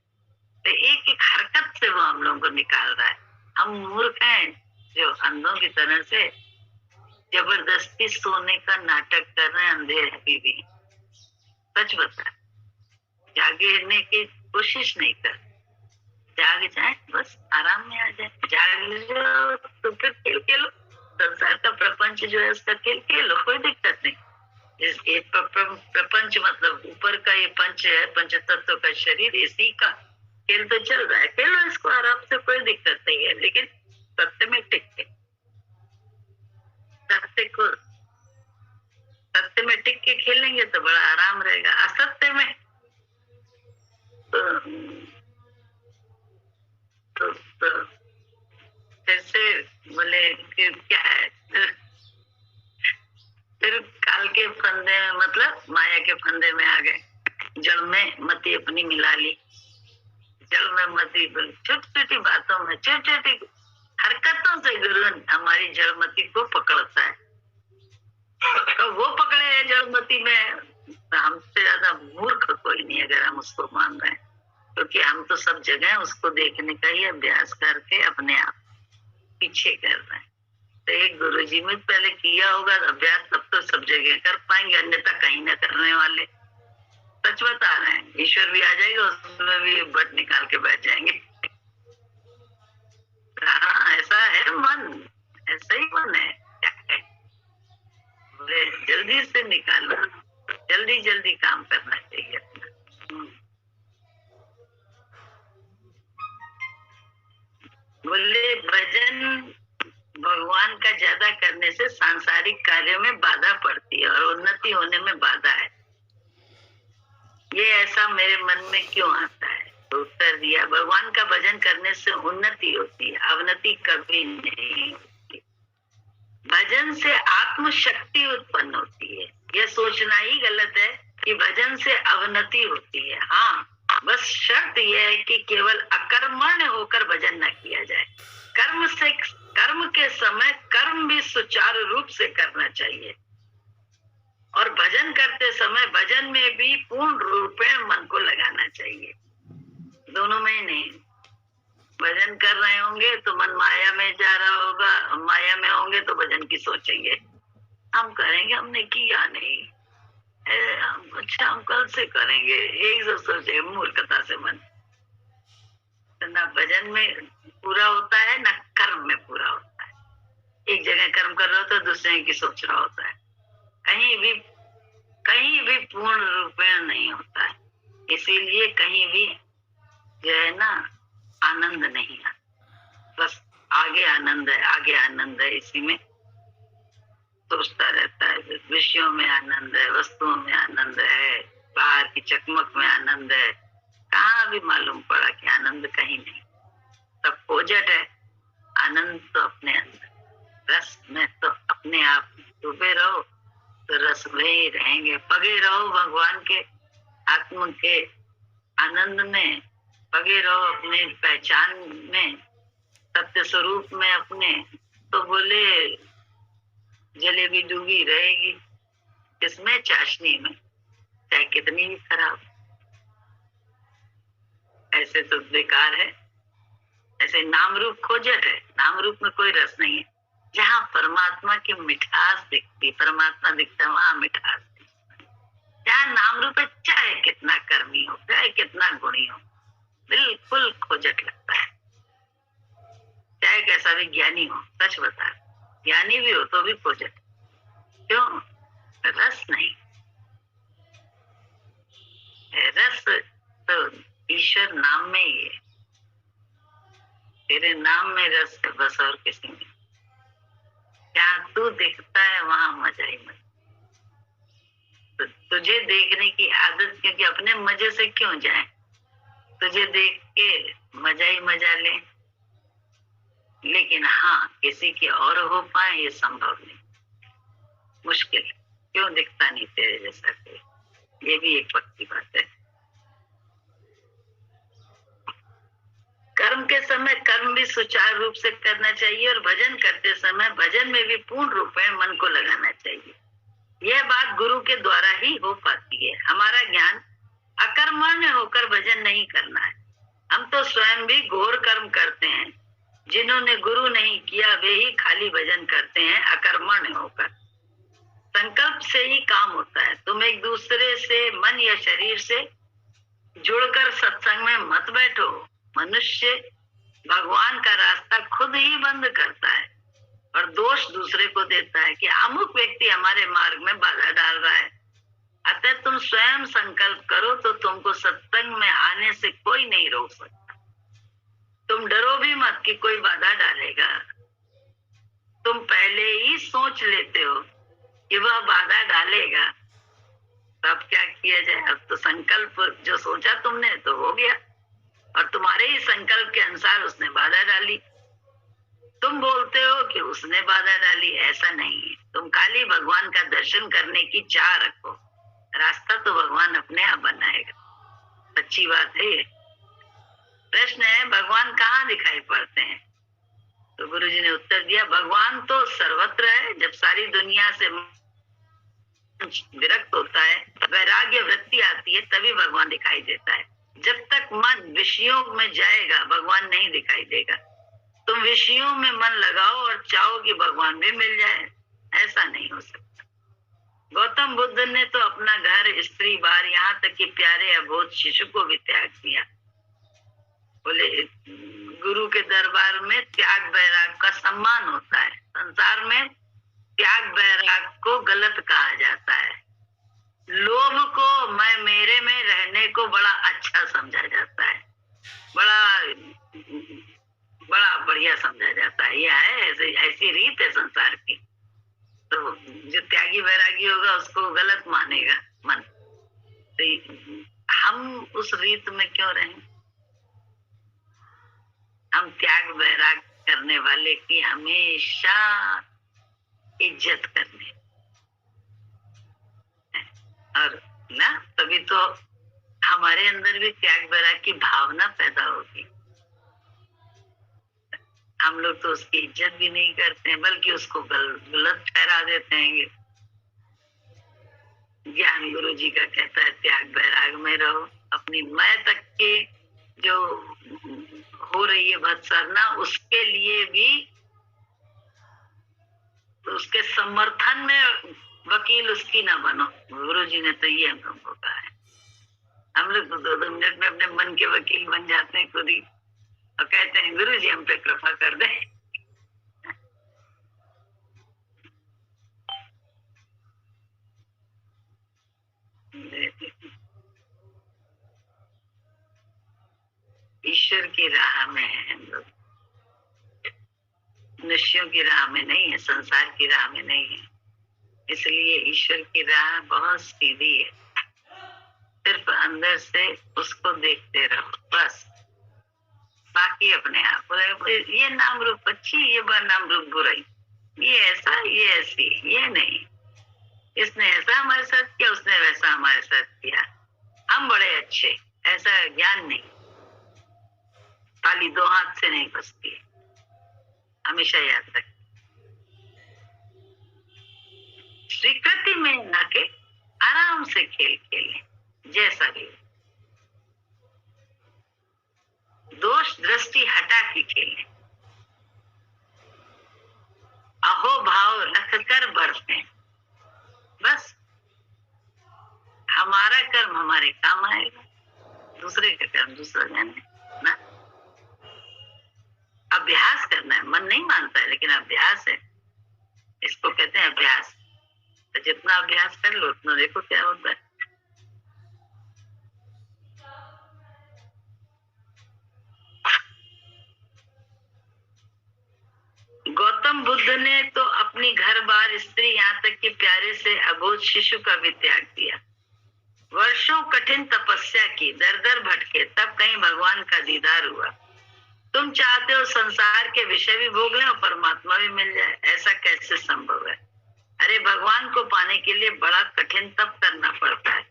तो एक एक हरकत से वो हम लोगों को निकाल रहा है। हम मूर्ख हैं जो अंधों की तरह से जबरदस्ती सोने का नाटक कर रहे हैं, अंधे अभी भी। सच बता, जागने की कोशिश नहीं कर, जाग जाए बस आराम में आ जाए। जाग लो तो फिर खेल खेलो, संसार का प्रपंच जो है उसका खेल खेलो, कोई दिक्कत नहीं। इस प्रपंच मतलब ऊपर का ये पंच है, पंच तत्व का शरीर, इसी का खेल तो चल रहा है, खेलो इसको आराम से, कोई दिक्कत नहीं है। लेकिन सत्य में टिक के, सत्य में टिक के खेलेंगे तो बड़ा आराम रहेगा। असत्य में तो फिर से बोले कि क्या है, फिर काल के फंदे में, मतलब माया के फंदे में आ गए। जड़ में मति अपनी मिला ली, जड़ में मति, छोटी छोटी बातों में, छोटी छोटी हरकतों से गुरु हमारी जड़मती को पकड़ता है। तो वो पकड़े है जड़मती में, तो हमसे ज्यादा मूर्ख कोई नहीं अगर हम उसको मान रहे हैं, क्योंकि हम तो सब जगह उसको देखने का ही अभ्यास करके अपने आप पीछे कर रहे हैं। तो एक गुरु जी में पहले किया होगा अभ्यास, तब तो सब जगह कर पाएंगे, अन्यथा कहीं न करने वाले। सच बता रहे हैं, ईश्वर भी आ जाएगा, उसमें भी बट निकाल के बैठ जाएंगे। हाँ ऐसा है मन, ऐसा ही मन है। क्या है? बोले जल्दी से निकालना, जल्दी जल्दी काम करना चाहिए अपना। बोले भजन भगवान का ज्यादा करने से सांसारिक कार्यों में बाधा पड़ती है और उन्नति होने में बाधा है। ये ऐसा मेरे मन में क्यों आता है? तो उत्तर दिया, भगवान का भजन करने से उन्नति होती है, अवनति कभी नहीं होती। भजन से आत्म शक्ति उत्पन्न होती है। यह सोचना ही गलत है कि भजन से अवनति होती है। हाँ, बस शर्त यह है कि केवल अकर्मण्य होकर भजन न किया जाए। कर्म के समय कर्म भी सुचारू रूप से करना चाहिए और भजन करते समय भजन में भी पूर्ण रूप में मन को लगाना चाहिए, दोनों में ही नहीं। भजन कर रहे होंगे तो मन माया में जा रहा होगा, माया में होंगे तो भजन की सोचेंगे, हम करेंगे, हमने किया नहीं, अच्छा हम कल से करेंगे, यही सब सोचे, मूर्खता से मन। ना भजन में पूरा होता है ना कर्म में पूरा होता है। एक जगह कर्म कर रहा होता है, दूसरे की सोच रहा होता है, कहीं भी पूर्ण रूप में नहीं होता है। इसीलिए कहीं भी जो है ना आनंद नहीं आता, बस आगे आनंद है, आगे आनंद है, इसी में सोचता रहता है। विषयों में आनंद है, वस्तुओं में आनंद है, बाहर की चकमक में आनंद है, कहाँ भी मालूम पड़ा कि आनंद कहीं नहीं, सब खोजट है। आनंद तो अपने अंदर, रस में तो अपने आप डूबे रहो तो रस में ही रहेंगे। पगे रहो भगवान के आत्म के आनंद में, पगे रहो अपनी पहचान में, सत्य स्वरूप में अपने, तो बोले जलेबी डूबी रहेगी इसमें, चाशनी में, चाहे कितनी भी खराब। ऐसे तो बेकार है, ऐसे नाम रूप खोजट है, नाम रूप में कोई रस नहीं है। जहाँ परमात्मा की मिठास दिखती, परमात्मा दिखता, वहां मिठास दिखती। जहाँ नाम रूप है, चाहे कितना कर्मी हो, चाहे कितना गुणी हो, बिल्कुल खोजट लगता है। चाहे कैसा भी ज्ञानी हो, सच बता, ज्ञानी भी हो तो भी खोजट। क्यों? रस नहीं। रस तो ईश्वर नाम में ही है, तेरे नाम में रस है, बस और किसी में। जहाँ तू दिखता है वहां मजा ही मजा। तो तुझे देखने की आदत, क्योंकि अपने मजे से क्यों जाए, तुझे देख के मजा ही मजा ले। लेकिन हाँ, किसी के और हो पाए ये संभव नहीं, मुश्किल। क्यों दिखता नहीं तेरे जैसा कोई, ये भी एक पक्की बात है। कर्म के समय कर्म भी सुचारू रूप से करना चाहिए, और भजन करते समय भजन में भी पूर्ण रूप में मन को लगाना चाहिए। यह बात गुरु के द्वारा ही हो पाती है। हमारा ज्ञान अकर्मण्य होकर भजन नहीं करना है। हम तो स्वयं भी घोर कर्म करते हैं। जिन्होंने गुरु नहीं किया वे ही खाली भजन करते हैं अकर्मण्य होकर। संकल्प से ही काम होता है। तुम एक दूसरे से मन या शरीर से जुड़कर सत्संग में मत बैठो। मनुष्य भगवान का रास्ता खुद ही बंद करता है और दोष दूसरे को देता है कि अमुक व्यक्ति हमारे मार्ग में बाधा डाल रहा है। अतः तुम स्वयं संकल्प करो तो तुमको सत्संग में आने से कोई नहीं रोक सकता। तुम डरो भी मत कि कोई बाधा डालेगा। तुम पहले ही सोच लेते हो कि वह बाधा डालेगा, तब क्या किया जाए। अब तो संकल्प जो सोचा तुमने तो हो गया, और तुम्हारे ही संकल्प के अनुसार उसने बाधा डाली। तुम बोलते हो कि उसने बाधा डाली, ऐसा नहीं है। तुम खाली भगवान का दर्शन करने की चाह रखो, रास्ता तो भगवान अपने आप बनाएगा। सच्ची बात है ये। प्रश्न है भगवान कहाँ दिखाई पड़ते हैं? तो गुरु जी ने उत्तर दिया, भगवान तो सर्वत्र है। जब सारी दुनिया से विरक्त होता है, वैराग्य वृत्ति आती है, तभी भगवान दिखाई देता है। जब तक मन विषयों में जाएगा भगवान नहीं दिखाई देगा। तुम विषयों में मन लगाओ और चाहो कि भगवान भी मिल जाए, ऐसा नहीं हो सकता। गौतम बुद्ध ने तो अपना घर, स्त्री, बार, यहाँ तक कि प्यारे अबोध शिशु को भी त्याग दिया। बोले गुरु के दरबार में त्याग बैराग का सम्मान होता है। संसार में त्याग बैराग को गलत कहा जाता है। लोभ को, मैं मेरे में रहने को बड़ा अच्छा समझा जाता है, बड़ा बढ़िया समझा जाता है। यह है ऐसी रीत है संसार की। तो जो त्यागी वैरागी होगा उसको गलत मानेगा मन। तो हम उस रीत में क्यों रहें? हम त्याग वैराग करने वाले की हमेशा इज्जत करने, और ना तभी तो हमारे अंदर भी त्याग वैराग की भावना पैदा होगी। हम लोग तो उसकी इज्जत भी नहीं करते हैं, बल्कि उसको गलत ठहरा देते हैं। ज्ञान गुरु जी का कहता है त्याग वैराग में रहो। अपनी मैं तक के जो हो रही है भत्सरना, उसके लिए भी तो उसके समर्थन में वकील उसकी ना बनो। गुरु जी ने तो ये हम लोग को कहा है। हम लोग तो 2 मिनट में अपने मन के वकील बन जाते हैं खुद ही और कहते हैं गुरु जी हम पे कृपा कर दे। ईश्वर की राह में है हम लोग, मनुष्यों की राह में नहीं है, संसार की राह में नहीं है। इसलिए ईश्वर की राह बहुत सीधी है। सिर्फ अंदर से उसको देखते रहो बस, बाकी अपने आप। ये नाम रूप अच्छी, ये नाम रूप बुराई, ये ऐसा, ये ऐसी, ये नहीं। इसने ऐसा हमारे साथ किया, उसने वैसा हमारे साथ किया, हम बड़े अच्छे, ऐसा ज्ञान नहीं। ताली 2 हाथ से नहीं बजती, हमेशा याद रखें। स्वीकृति में ना के आराम से खेल खेलें, जैसा भी। दोष दृष्टि हटा के खेलें, अहो भाव रख कर बरतें। बस हमारा कर्म हमारे काम आएगा, दूसरे का कर्म दूसरा जाने ना। अभ्यास करना है, मन नहीं मानता है लेकिन अभ्यास है, इसको कहते हैं अभ्यास। तो जितना अभ्यास कर लो उतना देखो क्या होता है। गौतम बुद्ध ने तो अपनी घर बार स्त्री यहाँ तक कि प्यारे से अबोध शिशु का भी त्याग दिया। वर्षों कठिन तपस्या की, दर दर भटके, तब कहीं भगवान का दीदार हुआ। तुम चाहते हो संसार के विषय भी भोग लें और परमात्मा भी मिल जाए, ऐसा कैसे संभव है? अरे भगवान को पाने के लिए बड़ा कठिन तप करना पड़ता है।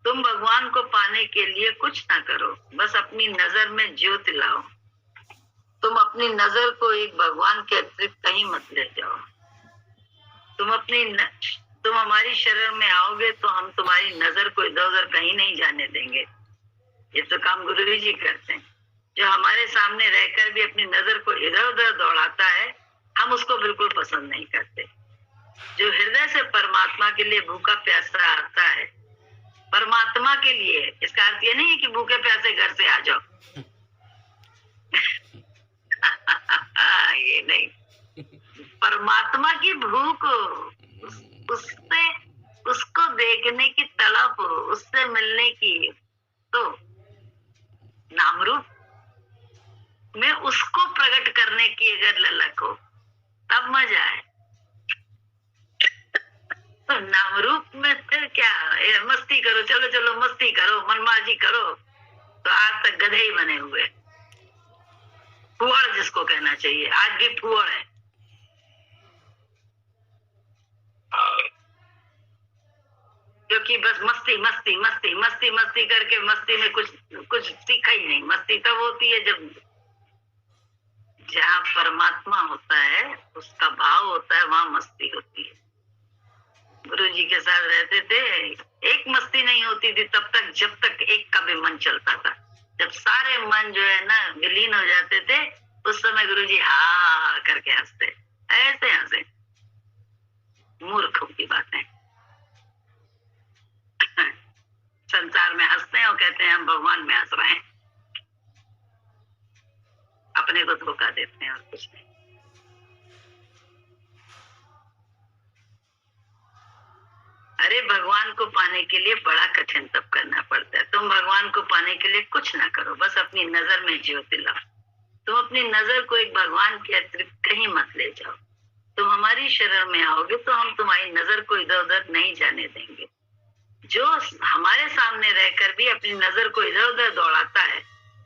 तुम भगवान को पाने के लिए कुछ ना करो, बस अपनी नजर में ज्योति लाओ। तुम अपनी नजर को एक भगवान के अतिरिक्त कहीं मत ले जाओ। तुम हमारी शरण में आओगे तो हम तुम्हारी नजर को इधर उधर कहीं नहीं जाने देंगे। ये तो काम गुरु जी करते हैं। जो हमारे सामने रहकर भी अपनी नजर को इधर उधर दौड़ाता है, हम उसको बिल्कुल पसंद नहीं करते। जो हृदय से परमात्मा के लिए भूखा प्यासा आता है, परमात्मा के लिए, इसका अर्थ ये नहीं है कि भूखे प्यासे घर से आ जाओ। ये नहीं, परमात्मा की भूख, उससे उसको देखने की तड़प, उससे मिलने की, तो नाम रूप में उसको प्रकट करने की अगर ललक हो तब मजा है। तो नाम रूप में फिर क्या, मस्ती करो, चलो चलो मस्ती करो, मनमाजी करो, तो आज तक गधे ही बने हुए। फुहड़ जिसको कहना चाहिए, आज भी फुहड़ है। क्योंकि बस मस्ती मस्ती मस्ती मस्ती मस्ती करके, मस्ती में कुछ सीखा ही नहीं। मस्ती तब होती है जब जहाँ परमात्मा होता है, उसका भाव होता है, वहां मस्ती होती है। गुरु जी के साथ रहते थे, एक मस्ती नहीं होती थी तब तक जब तक एक का भी मन चलता था। जब सारे मन जो है ना विलीन हो जाते थे, उस समय गुरु जी हा करके हंसते, ऐसे हंसे। मूर्खों की बातें। संसार में हंसते हैं और कहते हैं हम भगवान में हंस रहे हैं, अपने को धोखा देते हैं और कुछ नहीं। अरे भगवान को पाने के लिए बड़ा कठिन तप करना पड़ता है। तुम भगवान को पाने के लिए कुछ ना करो, बस अपनी नजर में ज्योति लाओ। तुम अपनी नजर को एक भगवान के अतिरिक्त कहीं मत ले जाओ। तुम हमारी शरण में आओगे तो हम तुम्हारी नजर को इधर उधर नहीं जाने देंगे। जो हमारे सामने रहकर भी अपनी नजर को इधर उधर दौड़ाता है,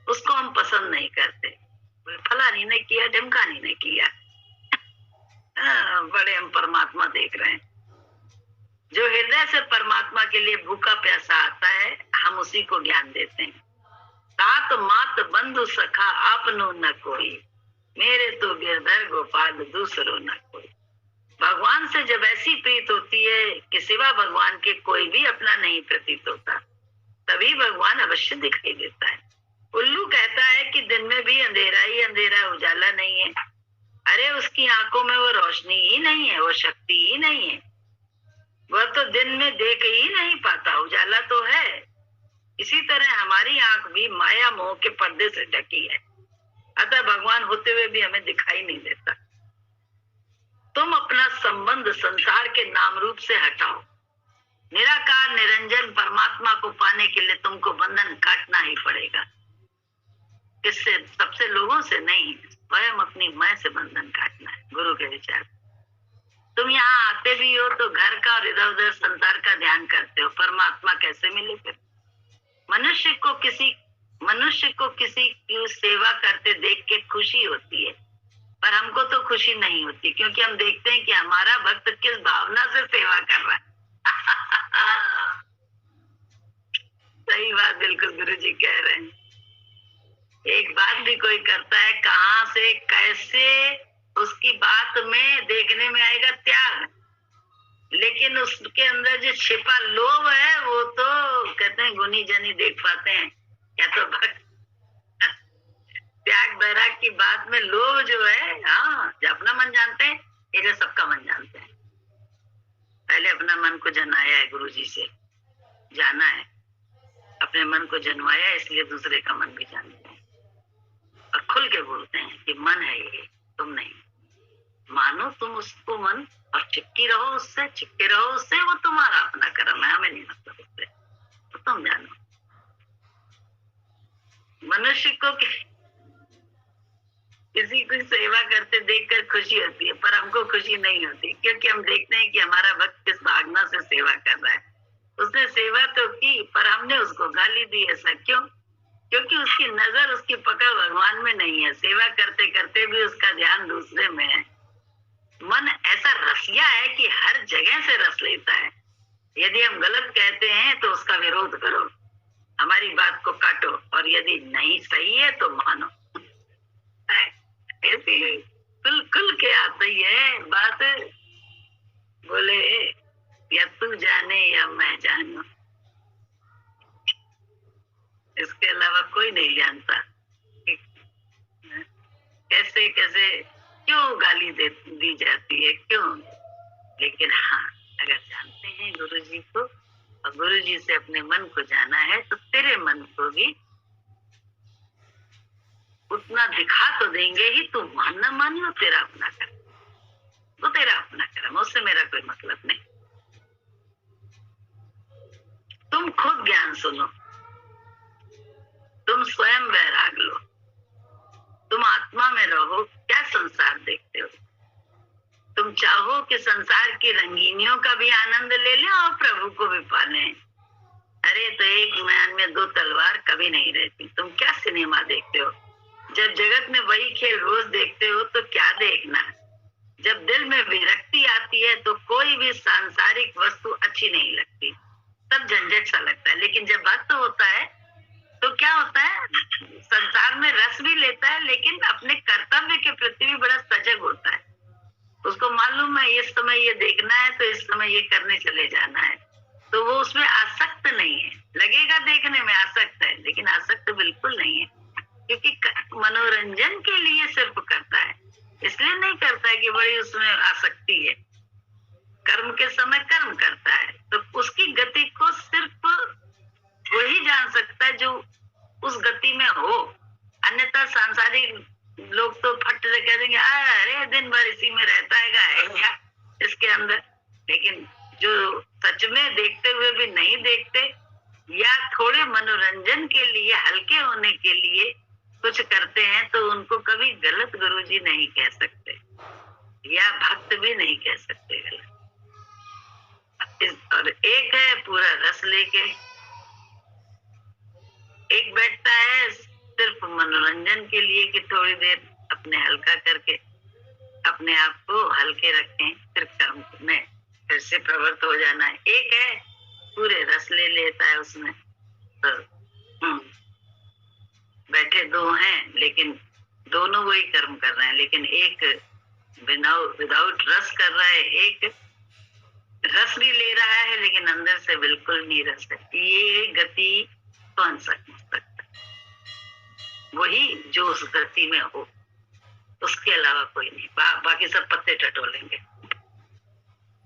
उसको हम पसंद नहीं करते। फलानी ने किया, ढमकानी ने किया, बड़े हम परमात्मा देख रहे हैं। जो हृदय से परमात्मा के लिए भूखा प्यासा आता है, हम उसी को ज्ञान देते हैं। तात मात बंधु सखा आपनो न कोई, मेरे तो गिरधर गोपाल दूसरो न कोई। भगवान से जब ऐसी प्रीत होती है कि सिवा भगवान के कोई भी अपना नहीं प्रतीत होता, तभी भगवान अवश्य दिखाई देता है। उल्लू कहता है कि दिन में भी अंधेरा ही अंधेरा, उजाला नहीं है। अरे उसकी आंखों में वो रोशनी ही नहीं है, वो शक्ति ही नहीं है। वह तो दिन में देख ही नहीं पाता, उजाला तो है। इसी तरह हमारी आंख भी माया मोह के पर्दे से ढकी है, अतः भगवान होते हुए भी हमें दिखाई नहीं देता। तुम अपना संबंध संसार के नाम रूप से हटाओ। निराकार निरंजन परमात्मा को पाने के लिए तुमको बंधन काटना ही पड़ेगा। किससे? सबसे, लोगों से नहीं, स्वयं अपनी मैं से बंधन काटना है। गुरु के विचार। तुम यहाँ आते भी हो तो घर का और इधर उधर संसार का ध्यान करते हो, परमात्मा कैसे मिले फिर? मनुष्य को किसी की सेवा करते देख के खुशी होती है, पर हमको तो खुशी नहीं होती, क्योंकि हम देखते हैं कि हमारा भक्त किस भावना से सेवा कर रहा है। सही बात, बिल्कुल गुरु जी कह रहे हैं। एक बात भी कोई करता है, कहाँ से कैसे, उसकी बात में देखने में आएगा त्याग, लेकिन उसके अंदर जो छिपा लोभ है वो तो कहते हैं गुनी जनी देख पाते हैं। या तो भक्त त्याग बैराग की बात में लोभ जो है, हाँ, जो अपना मन जानते हैं, ये सबका मन जानते हैं। पहले अपना मन को जनाया है, गुरु जी से जाना है, अपने मन को जनवाया, इसलिए दूसरे का मन भी जानते हैं और खुल के बोलते हैं कि मन है ये, तुम नहीं। मानो तुम उसको मन और चिपकी रहो उससे, चिपके रहो उससे, वो तुम्हारा अपना कर्म है, हमें नहीं मतलब उससे, तो तुम जानो। मनुष्य को किसी की सेवा करते देखकर खुशी होती है, पर हमको खुशी नहीं होती, क्योंकि हम देखते हैं कि हमारा भक्त किस भावना से सेवा कर रहा है। उसने सेवा तो की, पर हमने उसको गाली दी। ऐसा क्यों? क्योंकि उसकी नजर, उसकी पकड़ भगवान में नहीं है। सेवा करते करते भी उसका ध्यान दूसरे में है। मन ऐसा रसिया है कि हर जगह से रस लेता है। यदि हम गलत कहते हैं तो उसका विरोध करो, हमारी बात को काटो, और यदि नहीं सही है तो मानो। ऐसी खुल के आती है बात। बोले या तू जाने या मैं जानू, इसके अलावा कोई नहीं जानता कैसे कैसे क्यों गाली दी जाती है, क्यों। लेकिन हाँ, अगर जानते हैं गुरु जी को और गुरु जी से अपने मन को जाना है, तो तेरे मन को भी उतना दिखा तो देंगे ही। तू मानना मान लो, तेरा अपना कर्म, तो तेरा अपना कर्म, उससे मेरा कोई मतलब नहीं। तुम खुद ज्ञान सुनो, तुम स्वयं वैराग लो, तुम आत्मा में रहो, क्या संसार देखते हो? तुम चाहो कि संसार की रंगीनियों का भी आनंद ले ले और प्रभु को भी पाले। अरे तो एक म्यान में दो तलवार कभी नहीं रहती। तुम क्या सिनेमा देखते हो? जब जगत में वही खेल रोज देखते हो तो क्या देखना। जब दिल में विरक्ति आती है तो कोई भी सांसारिक वस्तु अच्छी नहीं लगती, तब झंझट सा लगता है। लेकिन जब भक्त होता है तो क्या होता है, संसार में रस भी लेता है, लेकिन अपने कर्तव्य के प्रति भी बड़ा सजग होता है। उसको मालूम है इस समय ये देखना है तो इस समय ये करने चले जाना है, तो वो उसमें आसक्त नहीं है। लगेगा देखने में आसक्त है, लेकिन आसक्त बिल्कुल नहीं है, क्योंकि मनोरंजन के लिए सिर्फ करता है, इसलिए नहीं करता है कि बड़ी उसमें आसक्ति है। कर्म के समय कर्म करता है, तो उसकी गति को सिर्फ वही जान सकता है जो उस गति में हो। अन्यथा सांसारिक लोग तो फट से कह देंगे अरे दिन भर इसी में रहता है क्या इसके अंदर। लेकिन जो सच में देखते हुए भी नहीं देखते, या थोड़े मनोरंजन के लिए, हल्के होने के लिए कुछ करते हैं, तो उनको कभी गलत गुरुजी नहीं कह सकते, या भक्त भी नहीं कह सकते गलत। और एक है पूरा रस लेके, एक बैठता है सिर्फ मनोरंजन के लिए कि थोड़ी देर अपने हल्का करके अपने आप को हल्के रखें, सिर्फ कर्म में फिर से प्रवृत्त हो जाना है। एक है पूरे रस ले लेता है उसमें। तो बैठे दो हैं, लेकिन दोनों वही कर्म कर रहे हैं, लेकिन एक विदाउट रस कर रहा है, एक रस भी ले रहा है लेकिन अंदर से बिल्कुल नहीं रस है। ये गति कौन सा सकता है? वही जो उस गति में हो, उसके अलावा कोई नहीं। बाकी सब पत्ते टटोलेंगे।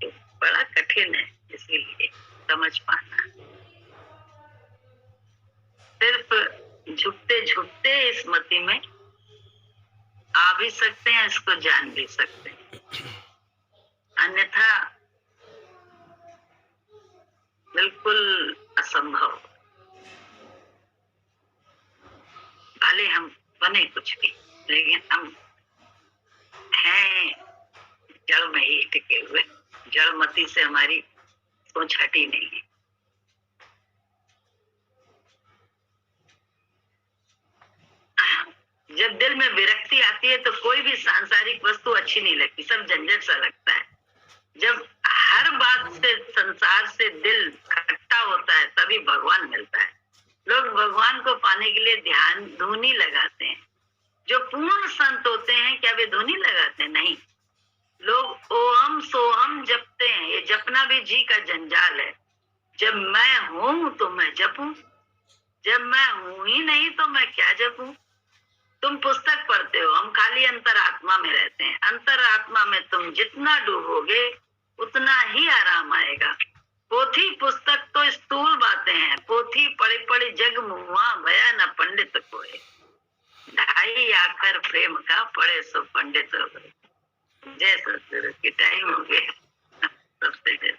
तो बड़ा कठिन है, इसीलिए समझ पाना। सिर्फ झुकते झुकते इस मति में आ भी सकते हैं, इसको जान भी सकते हैं, अन्यथा बिल्कुल असंभव। भले हम बने कुछ भी, लेकिन हम हैं जड़ में ही टिके हुए। जड़ मति से हमारी सोच हटी नहीं है। जब दिल में विरक्ति आती है तो कोई भी सांसारिक वस्तु अच्छी नहीं लगती, सब झंझट सा लगता है। जब हर बात से संसार से दिल खट्टा होता है तभी भगवान मिलता है। लोग भगवान को पाने के लिए ध्यान धुनी लगाते हैं। जो पूर्ण संत होते हैं क्या वे धुनी लगाते हैं? नहीं। लोग ओम सोहम जपते हैं। ये जपना भी जी का जंजाल है। जब मैं हूं तो मैं जपूं, जब मैं हूं ही नहीं तो मैं क्या जपूं? तुम पुस्तक पढ़ते हो, हम खाली अंतरात्मा में रहते हैं। अंतरात्मा में तुम जितना डूबोगे उतना ही आराम आएगा। पोथी पुस्तक तो स्थूल बातें हैं। पोथी पढ़ी पढ़ी जग मुआ, भया न पंडित कोई। ढाई आकर प्रेम का पढ़े सो पंडित हो गए। जय सतगुरु की टाइम हो गया सबसे।